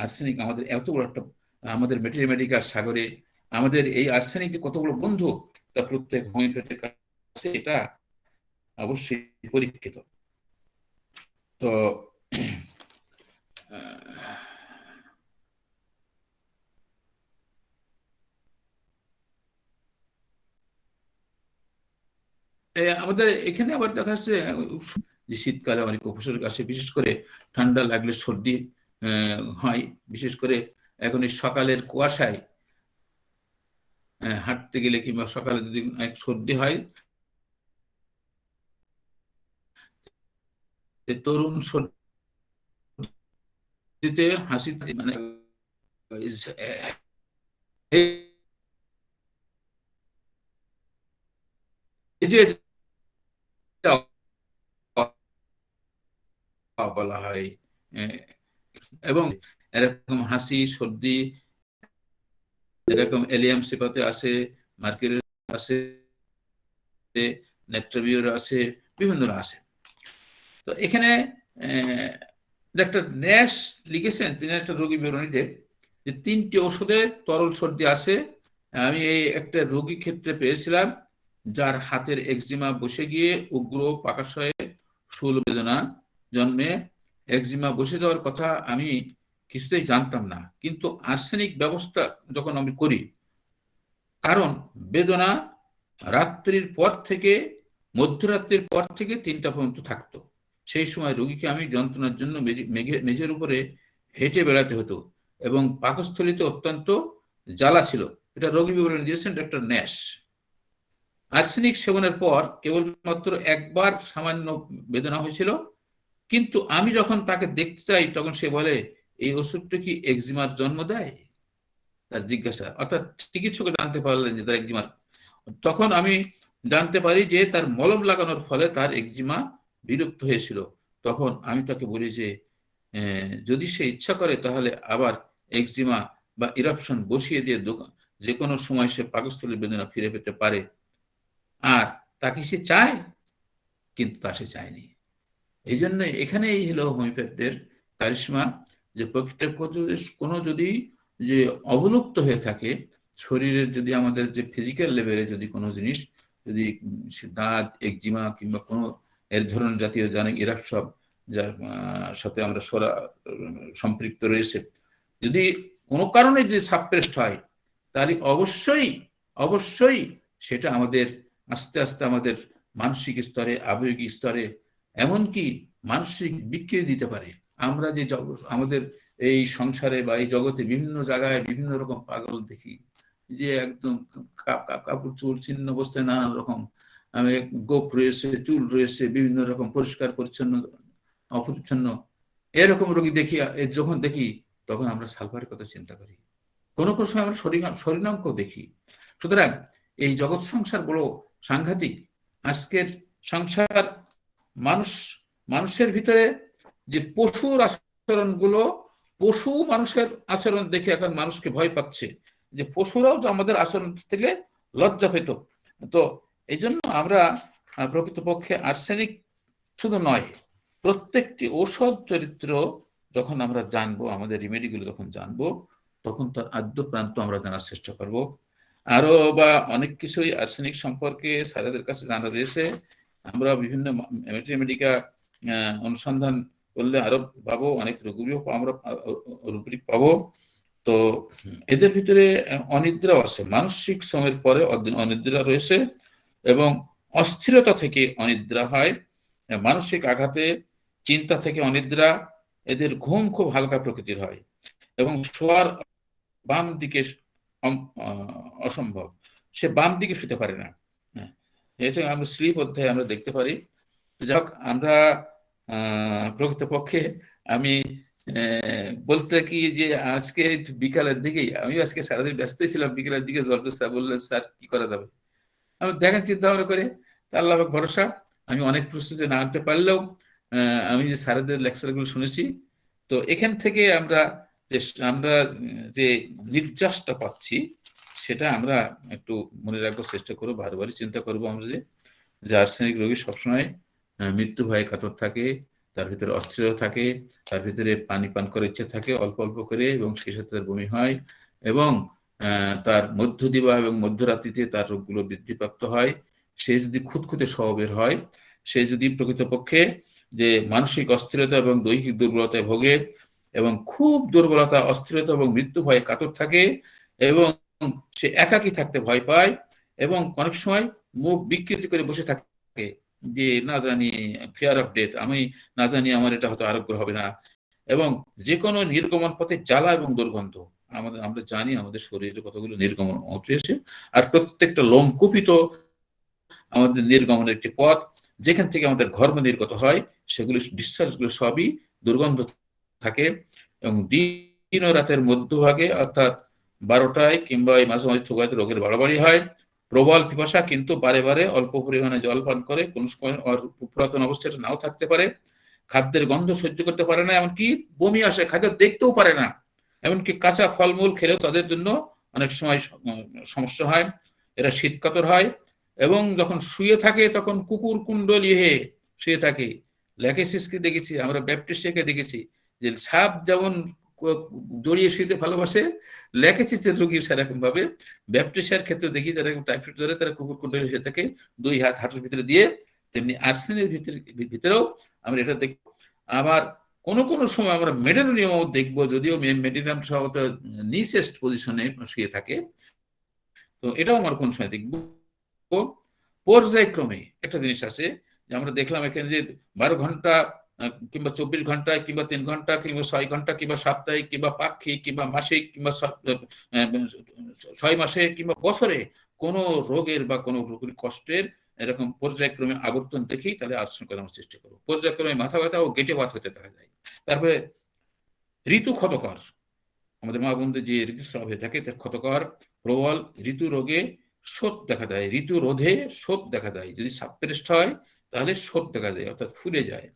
আর্সেনিক আমাদের এত বড় একটা, আমাদের ম্যাথমেটিক্যাল সাগরে আমাদের এই আর্সেনিক যে কত বড় বন্ধু, তা প্রত্যেক হোমিওপ্যাথির কাছে এটা অবশ্যই পরীক্ষিত। তো আমাদের এখানে আবার দেখা যাচ্ছে যে শীতকালে অনেক উপসর্গ আসে, বিশেষ করে ঠান্ডা লাগলে সর্দি হয়, বিশেষ করে এখন এই সকালের কুয়াশায় হাঁটতে গেলে কিংবা সকালে যদি অনেক সর্দি হয়, তরুণ সর্দিতে হাসি মানে এই যে বলা হয়, এবং এরকম হাসি সর্দি এরকম এলিয়াম সিপাতে আছে, মার্কেটের আছে, নেট্রোবিওর আছে, বিভিন্ন আছে। তো এখানে ডাক্তার ন্যাশ লিখেছেন তিনি একটা রোগী বিবরণীতে যে 3টি ওষুধের তরল সর্দি আছে। আমি এই একটা রোগী ক্ষেত্রে পেয়েছিলাম যার হাতের একজিমা বসে গিয়ে উগ্র পাকাশয়ে শুল বেদনা জন্মে। একজিমা বসে যাওয়ার কথা আমি কিছুতেই জানতাম না, কিন্তু আর্সেনিক ব্যবস্থা যখন আমি করি, কারণ বেদনা রাত্রির পর থেকে মধ্যরাত্রির পর থেকে 3টা পর্যন্ত থাকতো। সেই সময় রোগীকে আমি যন্ত্রণার জন্য মেঝের উপরে হেঁটে বেড়াতে হতো এবং পাকস্থলীতে অত্যন্ত জ্বালা ছিল। এটা রোগী বিবরণ দিয়েছেন ডক্টর ন্যাশ। আর্সেনিক সেবনের পর কেবলমাত্র একবার সামান্য বেদনা হয়েছিল, কিন্তু আমি যখন তাকে দেখতে চাই তখন সে বলে, এই ওষুধটা কি একজিমার জন্ম দেয়? তার জিজ্ঞাসা, অর্থাৎ চিকিৎসক জানতে পারলেন যে তার একজিমার। তখন আমি জানতে পারি যে তার মলম লাগানোর ফলে তার একজিমা বিলুপ্ত হয়েছিল। তখন আমি তাকে বলি যে যদি সে ইচ্ছা করে তাহলে আবার একজিমা বা ইরাপশন বসিয়ে দিয়ে যে কোনো সময় সে পাকস্থলীর বেদনা ফিরে পেতে পারে। আর তাকে সে চায়, কিন্তু তা সে চায়নি। এই জন্য এখানেই হলো হোমিওপ্যাথদের কারিশমা, যে প্রকৃত কোনো যদি যে অবলুপ্ত হয়ে থাকে শরীরের, যদি আমাদের যে ফিজিক্যাল লেভেলে যদি কোনো জিনিস, যদি দাঁত একজিমা কিংবা কোনো এর ধরনের জাতীয় জানে ইরাপশন যার সাথে আমরা সম্পৃক্ত রয়েছে, যদি কোনো কারণে যদি সাপ্রেসড হয়, তাহলে অবশ্যই সেটা আমাদের আস্তে আস্তে আমাদের মানসিক স্তরে, আবেগিক স্তরে, এমনকি মানসিক বিকৃতি দিতে পারে। আমরা যে আমাদের এই সংসারে বা এই জগতে বিভিন্ন জায়গায় বিভিন্ন রকম পাগল দেখি, যে একদম কাপড় চুল ছিন্ন অবস্থায় নানা রকম গোপ রয়েছে, চুল রয়েছে, বিভিন্ন রকম পরিষ্কার পরিচ্ছন্ন অপরিচ্ছন্ন, এরকম রোগী দেখি। যখন দেখি তখন আমরা সালফারের কথা চিন্তা করি, কোনো কোনো সময় আমরা শরীরাঙ্কও দেখি। সুতরাং এই জগৎ সংসার বড় সাংঘাতিক। আজকের সংসার মানুষের ভিতরে যে পশুর আচরণগুলো, পশু মানুষের আচরণ দেখে এখন মানুষকে ভয় পাচ্ছে, যে পশুরাও তো আমাদের আচরণ থেকে লজ্জা পেত। তো এই জন্য আমরা প্রকৃতপক্ষে আর্সেনিক শুধু নয়, প্রত্যেকটি ঔষধ চরিত্র যখন আমরা জানবো, আমাদের রিমেডিগুলো যখন জানবো, তখন তার আদ্য প্রান্ত আমরা জানার চেষ্টা করবো। আরো বা অনেক কিছুই আর্সেনিক সম্পর্কে স্যারেদের কাছে জানা রয়েছে। আমরা বিভিন্ন রেমেডিকা অনুসন্ধান করলে আরো পাবো, অনেক রোগীও আমরা রূপরিক পাবো। তো এদের ভিতরে অনিদ্রাও আছে, মানসিক শ্রমের পরে অনিদ্রা রয়েছে, এবং অস্থিরতা থেকে অনিদ্রা হয়, মানসিক আঘাতে, চিন্তা থেকে অনিদ্রা। এদের ঘুম খুব হালকা প্রকৃতির হয় এবং শোয়ার বাম দিকে অসম্ভব, সে বাম দিকে শুতে পারে না। এটা আমরা স্লিপ অধ্যায়ে আমরা দেখতে পারি। যাক, আমরা প্রকৃতপক্ষে আমি বলতে কি যে আজকে বিকালের দিকেই, আমি আজকে সারাদিন ব্যস্তই ছিলাম, বিকালের দিকে জর্জ স্যার বললেন, স্যার কি করা যাবে? আমি দেখেন চিন্তা ভাবনা করে, আল্লাহ ভরসা, আমি অনেক প্রস্তুতি না আনতে পারলেও আমি যে স্যারদের লেকচারগুলো শুনেছি, তো এখান থেকে আমরা যে নির্যাসটা পাচ্ছি সেটা আমরা একটু মনে রাখবার চেষ্টা করবো, বারবারই চিন্তা করবো আমরা যে আর্সেনিক রোগী সবসময় মৃত্যু ভয়ে কাতর থাকে, তার ভিতরে অস্থিরতা থাকে, তার ভিতরে পানি পান করার ইচ্ছে থাকে অল্প অল্প করে, এবং সেই সাথে তার বমি হয়, এবং তার মধ্যদিবা এবং মধ্যরাত্রিতে তার রোগগুলো বৃদ্ধিপ্রাপ্ত হয়। সে যদি খুঁতখুঁতে স্বভাবের হয়, সে যদি প্রকৃতপক্ষে যে মানসিক অস্থিরতা এবং দৈহিক দুর্বলতায় ভোগে, এবং খুব দুর্বলতা, অস্থিরতা এবং মৃত্যু ভয়ে কাতর থাকে, এবং সে একাকী থাকতে ভয় পায়, এবং অনেক সময় মুখ বিকৃতি করে বসে থাকতে যে না জানি ফিয়ার অফ ডেথ, আমি না জানি আমার এটা হয়তো আরোগ্য হবে না, এবং যে কোনো নির্গমন পথে জ্বালা এবং দুর্গন্ধ। আমরা জানি আমাদের শরীরে কতগুলো নির্গমন রয়েছে, আর প্রত্যেকটা লোমকূপিত আমাদের নির্গমনের একটি পথ, যেখান থেকে আমাদের ঘর্ম নির্গত হয়, সেগুলি ডিসচার্জগুলো সবই দুর্গন্ধ থাকে। এবং দিন ও রাতের মধ্যভাগে অর্থাৎ 12টায় কিংবা এই মাঝে মাঝে ঠোকাতে রোগের বাড়াবাড়ি হয়। প্রবল পিপাসা, কিন্তু বারে বারে অল্প পরিমাণে জল পান করে, কোন সময় পুরাতন অবস্থাটা নাও থাকতে পারে। খাদ্যের গন্ধ সহ্য করতে পারে না, এমনকি বমি আসে, খাদ্য দেখতেও পারে না। এমনকি কাঁচা ফলমূল খেলেও তাদের জন্য অনেক সময় সমস্যা হয়। এরা শীতকাতর হয়, এবং যখন শুয়ে থাকে তখন কুকুর কুণ্ডলী হয়ে শুয়ে থাকে। ল্যাকেসিসকে দেখেছি আমরা, ব্যাপটিস্টকে দেখেছি যে সাপ যেমন জড়িয়ে শুতে ভালোবাসে, ল্যাকেসিসের রোগী সেরকম ভাবে ব্যাপটিস্টের ক্ষেত্রে দেখি যারা টাইফয়েড জ্বরে তারা কুকুর কুণ্ডলী শুয়ে থাকে 2 হাত হাঁটুর ভিতরে দিয়ে। তেমনি আর্সেনের ভিতরেও আমরা এটা দেখব। আবার কোন কোন সময় আমরা মেডিটেরিয়ামও দেখবো, যদিও মেডিটেরিয়াম সম্ভবত নিচেস্ট পজিশনে শুয়ে থাকে, তো এটাও আমরা কোন সময় দেখবো। পর্যায়ক্রমে একটা জিনিস আছে যে আমরা দেখলাম এখানে যে 12 ঘন্টা কিংবা 24 ঘন্টা কিংবা 3 ঘন্টা কিংবা 6 ঘন্টা কিংবা সাপ্তাহিক কিংবা পাক্ষিক কিংবা মাসিক কিংবা 6 মাসে কিংবা বছরে কোনো রোগের বা কোনো রোগের কষ্টের এরকম পর্যায়ক্রমে আবর্তন দেখি, তাহলে আলোচনা করার চেষ্টা করবো। পর্যায়ক্রমে মাথা ব্যথা ও গেটে বাত হতে দেখা যায়। তারপরে ঋতু ক্ষতকর, আমাদের মা বোনদের যে ঋতুস্রাব হয়ে থাকে তার ক্ষতকর। প্রবল ঋতু রোগে শোথ দেখা দেয়, ঋতু রোধে শোথ দেখা দেয়। যদি সাবপ্রেসড হয় তাহলে শোথ দেখা যায়, অর্থাৎ ফুলে যায়।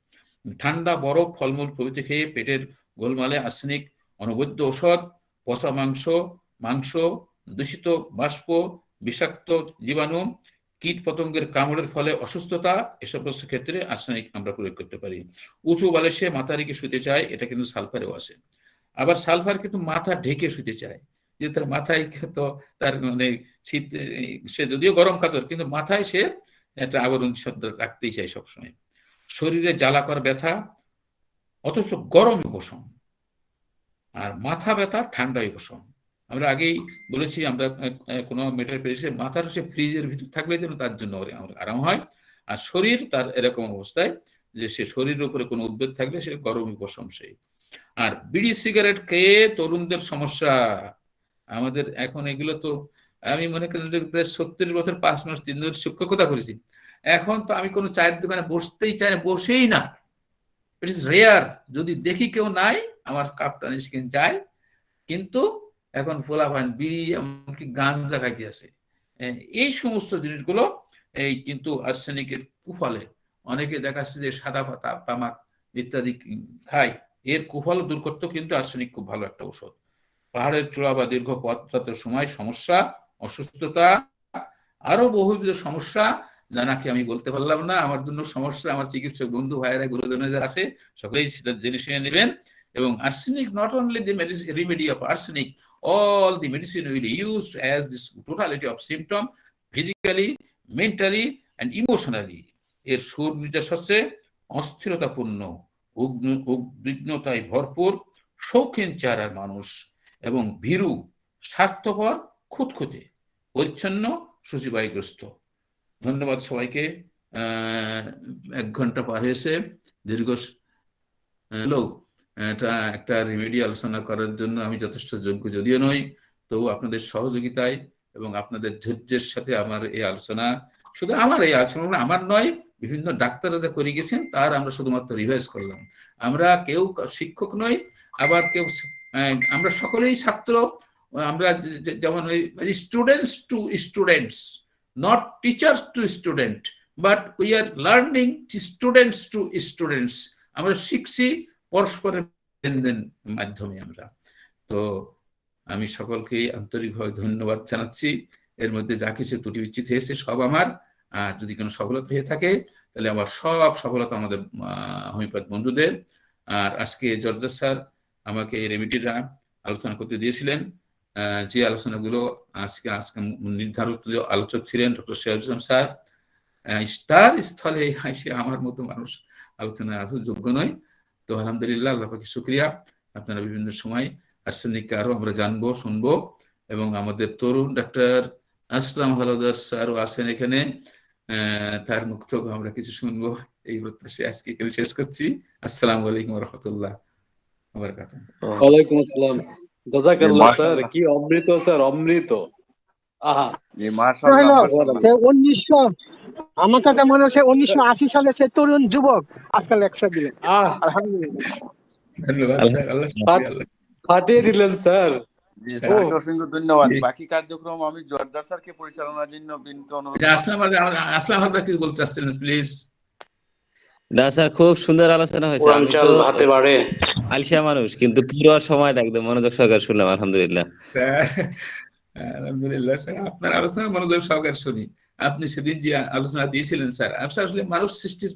ঠান্ডা বরফ ফলমূল প্রভৃতি খেয়ে পেটের গোলমালে আর্সেনিক অনবদ্য ঔষধ। পচা মাংস, দূষিত বাষ্প, বিষাক্ত জীবাণু, কীট পতঙ্গের কামড়ের ফলে অসুস্থতা, এসব ক্ষেত্রে আর্সেনিক আমরা প্রয়োগ করতে পারি। উঁচু বালিশে মাথা রেখে শুতে চায়, এটা কিন্তু সালফারেও আছে। আবার সালফার কিন্তু মাথা ঢেকে শুতে চায়, যে তার মাথায় তো তার মানে শীত, সে যদিও গরম কাতর কিন্তু মাথায় সে একটা আবরণ শব্দ রাখতেই চায় সবসময়। শরীরে জ্বালাকর ব্যথা অথচ গরম উপশম, আর মাথা ব্যথা ঠান্ডা উপশম। আমরা আগেই বলেছি আমরা কোনো মেটাল পেয়েছে মাথার সে ফ্রিজের ভিতর থাকলে যেন তার জন্য আরাম হয়, আর শরীর তার এরকম অবস্থায় যে সে শরীরের উপরে কোনো উদ্বেগ থাকলে সে গরম উপশম সেই। আর বিড়ি সিগারেট খেয়ে তরুণদের সমস্যা, আমাদের এখন এগুলো তো আমি মনে করি যে প্রায় 36 বছর 5 মাস 3 দিন শিক্ষকতা করেছি, এখন তো আমি কোনো চায়ের দোকানে বসতেই চাই না, বসেই না। ইট ইজ রেয়ার, যদি দেখি কেউ নাই আমার কাপটা নিয়ে যায়। কিন্তু এখন পোলাপান বিড়ি এমনকি গাঁজা খাইতে আছে। এই সমস্ত জিনিসগুলো এই কিন্তু আর্সেনিকের কুফলে অনেকে দেখাচ্ছে যে সাদা পাতা তামাক ইত্যাদি খায়, এর কুফল দূর করতে কিন্তু আর্সেনিক খুব ভালো একটা ঔষধ। পাহাড়ের চূড়া বা দীর্ঘ পথযাত্রার সময় সমস্যা, অসুস্থতা, আরো বহুবিধ সমস্যা যা নাকি আমি বলতে পারলাম না। আমার জন্য সমস্যা, আমার চিকিৎসক বন্ধু ভাইয়েরা গুরুজনেরা যারা আছে সকলেই সেটা জেনে শুনে নেবেন। এবং arsenic, not only the remedy of arsenic, all the medicine will be used as this totality of symptom, physically, mentally and emotionally. এর সুর নির্যাস হচ্ছে অস্থিরতাপূর্ণ, উদ্বিগ্নতায় ভরপুর, শৌখিন চেহারার মানুষ এবং ভীরু, স্বার্থপর, খুঁতখুঁতে, পরিচ্ছন্ন, সূচিবায়ুগ্রস্ত। ধন্যবাদ সবাইকে। 1 ঘন্টা পার হয়েছে, দীর্ঘ লোক এটা একটা রেমেডি আলোচনা করার জন্য আমি যথেষ্ট যোগ্য যদিও নই, তবু আপনাদের সহযোগিতায় এবং আপনাদের ধৈর্যের সাথে আমার এই আলোচনা, শুধু আমার এই আলোচনা আমার নয়, বিভিন্ন ডাক্তাররা যা করে গেছেন তার আমরা শুধুমাত্র রিভাইজ করলাম। আমরা কেউ শিক্ষক নই, আবার কেউ আমরা সকলেই ছাত্র। আমরা যেমন students to students, not teachers to student, but we are learning students to students. আমরা শিখছি পরস্পরের লেনদেন মাধ্যমে আমরা। তো আমি সকলকে আন্তরিকভাবে ধন্যবাদ জানাচ্ছি। এর মধ্যে যা কিছু ত্রুটি বিচ্যুতি হয়েছে সব আমার, আর যদি কোনো সফলতা হয়ে থাকে তাহলে আমার সব সফলতা আমাদের হোমিওপ্যাথ বন্ধুদের। আর আজকে জর্দার স্যার আমাকে এই রেমিডিটা আলোচনা করতে দিয়েছিলেন, যে আলোচনাগুলো আজকে নির্ধারিত আলোচক ছিলেন ডক্টর সিরাজুল ইসলাম স্যার, তার স্থলে এসে আমার মতো মানুষ আলোচনায় আরো যোগ্য নয়। তো আলহামদুলিল্লাহ, আল্লাহ পাকের শুকরিয়া। আপনারা বিভিন্ন সময় আর্সেনিককে আরো আমরা জানবো, শুনবো। এবং আমাদের তরুণ ডাক্তার আসলাম হালদার স্যারও আছেন এখানে, তার মুখ থেকে আমরা কিছু শুনবো এই প্রত্যাশায় আজকে এখানে শেষ করছি। আসসালামু আলাইকুম ওয়া রাহমাতুল্লাহ ওয়া বারাকাতুহু। ওয়ালাইকুম আসসালাম। জাযাকাল্লাহ স্যার, মাশাআল্লাহ, কি অমৃত স্যার, অমৃত। আহা, মাশাআল্লাহ, হলো মাশাআল্লাহ। সে 1900 আমার কাছে মনে হচ্ছে 1980 সালে সে তরুণ যুবক আজকাল লেকচার দিলেন। আহ, আলহামদুলিল্লাহ। ধন্যবাদ স্যার, আল্লাহ ফাট- আল্লাহ ফাটিয়ে দিলেন স্যার। জি, স্যার। স্যারকে অসংখ্য ধন্যবাদ। জি। বাকি কার্যক্রম আমি জর্দার স্যারকে পরিচালনার জন্য বিনীত অনুরোধ আসলাম করছি। আসলাম আপনার কি বলতে চাচ্ছিলেন প্লিজ? না স্যার, খুব সুন্দর আলোচনা হয়েছে। পুরান আমি চাল তো ভাতে বাড়ে। আলসিয়া মানুষ, কিন্তু পুরো সময়টা একদম মনোযোগ সহকারে শুনলাম, আলহামদুলিল্লাহ। আলহামদুলিল্লাহ স্যার, আপনার আলোচনা মনোযোগ সহকারে শুনি। আপনি সেদিন যে আলোচনা দিয়েছিলেন স্যার, আসলে মানুষ সৃষ্টির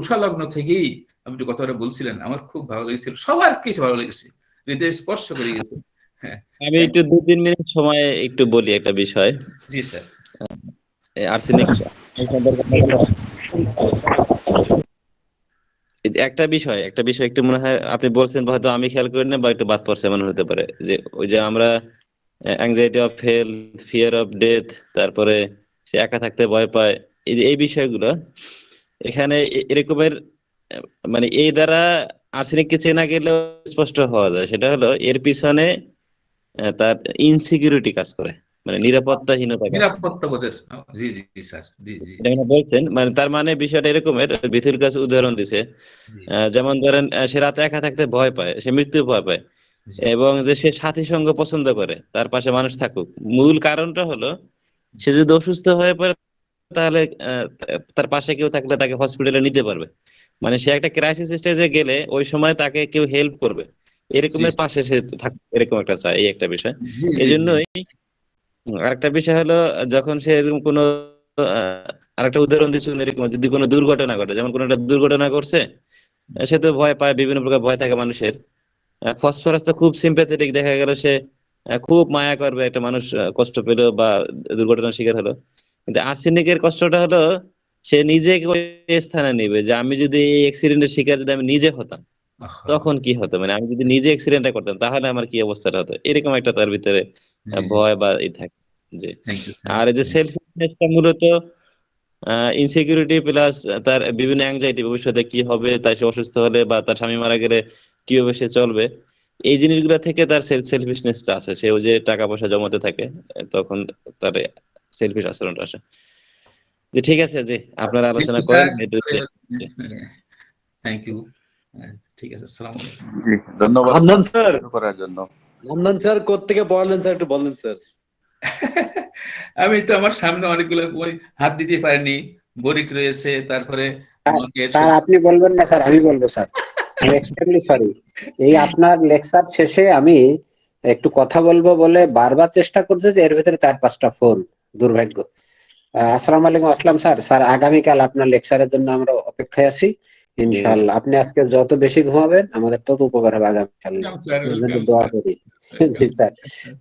উষালগ্ন থেকেই আপনি যে কথাটা বলছিলেন আমার খুব ভালো লেগেছিল, সবার কিছু ভালো লেগেছে, হৃদয় স্পর্শ করে গেছে। হ্যাঁ, আমি একটু 2-3 মিনিট সময় একটু বলি একটা বিষয়। জি স্যার। আর্সেনিক একটা বিষয় একটু মনে হয় আপনি বলছেন, হয়তো আমি খেয়াল করি না বা একটু বাদ পড়ছে মনে হতে পারে, যে ওই যে আমরা anxiety of health, fear of death, তারপরে সে একা থাকতে ভয় পায়, এই যে এই বিষয়গুলো এখানে এরকমের মানে এই দ্বারা আর্সেনিককে চেনা গেলেও স্পষ্ট হওয়া যায়। সেটা হলো এর পিছনে তার ইনসিকিউরিটি কাজ করে, মানে নিরাপত্তাহীনতা কাজ করে। নিরাপত্তা বোধের, জি জি জি স্যার, জি জি এটা আপনি বলছেন, মানে তার মানে বিষয়টা এরকমের, ভিথির কাছে উদাহরণ দিছে। জি যেমন ধরেন সে রাতে একা থাকতে ভয় পায়, সে মৃত্যু ভয় পায়, জি এবং যে সে সাথী সঙ্গ পছন্দ করে, তার পাশে মানুষ থাকুক। মূল কারণটা হলো সে যদি অসুস্থ হয়ে পড়ে তাহলে তার পাশে কেউ থাকলে তাকে হসপিটালে নিতে পারবে, মানে সে একটা ক্রাইসিস স্টেজে গেলে ওই সময় তাকে কেউ হেল্প করবে, জি এরকমের পাশে সে থাকবে, এরকম একটা চাই, এই একটা বিষয়। জি এই জি জন্যই আরেকটা বিষয় হলো, যখন সে এরকম কোনো আরেকটা উদাহরণ দিচ্ছিল, এরকম যদি কোনো দুর্ঘটনা ঘটে, যেমন কোনো একটা দুর্ঘটনা করছে, সে তো ভয় পায়, বিভিন্ন প্রকার ভয় থাকে মানুষের। ফসফরাস তো খুব সিম্প্যাথেটিক, দেখা গেল সে খুব মায়া করবে একটা মানুষ কষ্ট পেলো বা দুর্ঘটনার শিকার হলো। কিন্তু আর্সেনিকের কষ্টটা হলো সে নিজেকে ওই স্থানে নিবে, যে আমি যদি এই অ্যাক্সিডেন্টের শিকার যদি আমি নিজে হতাম তখন কি হতো, মানে আমি যদি নিজে অ্যাক্সিডেন্টটা করতাম তাহলে আমার কি অবস্থাটা হতো, এরকম একটা তার ভিতরে ভয় বা ই থাকে। জি। Thank you sir. আর এই যে সেলফিশনেসটা মূলত ইনসিকিউরিটি প্লাস তার বিভিন্ন অ্যাংজাইটি, ভবিষ্যতে কি হবে, তাই সে অসুস্থ হলে বা তার স্বামী মারা গেলে কিভাবে সে চলবে, এই জিনিসগুলো থেকে তার সেলফিশনেসটা আসে। সে ওই যে টাকা পয়সা জমাতে থাকে, তখন তার সেলফিশ আচরণটা আসে। জি, ঠিক আছে, জি, আপনারা আলোচনা করেন। Thank you. ঠিক আছে, আসসালামু আলাইকুম। জি, ধন্যবাদ হান্নান স্যার, করার জন্য। হান্নান স্যার কোত্থেকে পড়ালেন স্যার, একটু বলেন স্যার। আমি তো আমার সামনে অনেকগুলো বই হাত দিতে পারিনি, বরিক রয়েছে, তারপরে আমাকে স্যার আপনি বলবেন না স্যার, আমি বলবো স্যার। আমি এক্সট্রিমলি সরি। এই আপনার লেকচার শেষে আমি একটু কথা বলবো বলে বারবার চেষ্টা করছে, যে এর ভিতরে 4-5টা ফোন, দুর্ভাগ্য। আসসালামু আলাইকুম। আসলাম স্যার। স্যার আগামীকাল আপনার লেকচারের জন্য আমরা অপেক্ষায় আছি ইনশাআল্লাহ। আপনি আজকে যত বেশি ঘুমাবেন আমাদের তত উপকার হবে আগামীকাল। এর জন্য দোয়া করি। জি স্যার।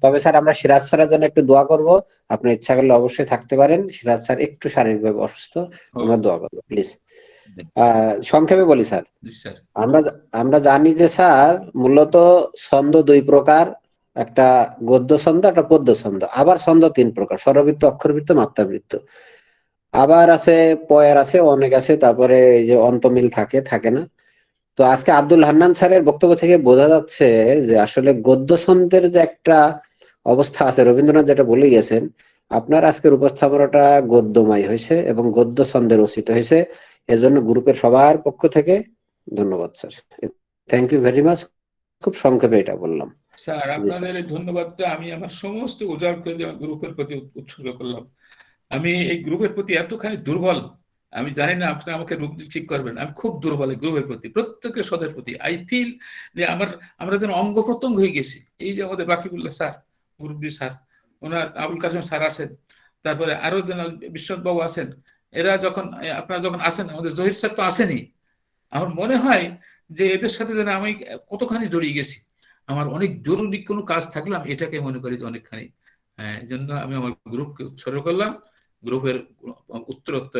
তবে স্যার আমরা সিরাজ স্যারের জন্য একটু দোয়া করব। আপনি ইচ্ছা করলে অবশ্যই থাকতে পারেন। সিরাজ স্যার একটু শারীরিকভাবে অসুস্থ, আমরা দোয়া করবো প্লিজ। সংক্ষেপে বলি স্যার, জি স্যার। আমরা জানি যে স্যার মূলত ছন্দ 2 প্রকার, একটা গদ্য ছন্দ, একটা পদ্য ছন্দ। আবার ছন্দ 3 প্রকার: স্বরবৃত্ত, অক্ষরবৃত্ত, মাত্রাবৃত্ত। আবার আছে পয়ের আছে, অনেক আছে, তারপরে এই যে অন্তমিল থাকে থাকে না। তো আজকে আব্দুল হান্নান স্যারের বক্তব্য থেকে বোঝা যাচ্ছে যে আসলে গদ্য ছন্দের যে একটা অবস্থা আছে, রবীন্দ্রনাথ যেটা বলে গেছেন, আপনার আজকের উপস্থাপনাটা গদ্যময় হয়েছে এবং গদ্য ছন্দে রচিত হয়েছে। এজন্য গ্রুপের সবার পক্ষ থেকে ধন্যবাদ sir. Thank you very much. খুব সংক্ষেপে এটা বললাম। স্যার জি আপনাদের স্যার। এই ধন্যবাদটা আমি আমার সমস্ত উজাড় করে দিয়ে গ্রুপের প্রতি উৎসর্গ করলাম। আমি এই গ্রুপের প্রতি এতখানি দুর্বল, আমি জানি না, আপনি আমাকে রূপ ঠিক করবেন। আমি খুব দুর্বল এই গ্রুপের প্রতি, প্রত্যেকের সদের প্রতি। আই ফিল যে আমরা যেন অঙ্গ প্রত্যঙ্গ হয়ে গেছি। এই যে আমাদের বাকিবুল্লাহ স্যার, মুরব্বী স্যার, ওনার আবুল কাসেম স্যার আছেন, তারপরে আরো বিশ্বনাথ বাবু আছেন, এরা যখন আপনারা যখন আসেন, আমাদের জহির স্যার তো আসেনি, আমার মনে হয় যে এদের সাথে যেন আমি কতখানি জড়িয়ে গেছি। আমার অনেক জরুরি কোনো কাজ থাকলে আমি এটাকে মনে করি যে অনেকখানি, এই জন্য আমি আমার গ্রুপকে উৎসর্গ করলাম। গ্রুপের উত্তরোত্তর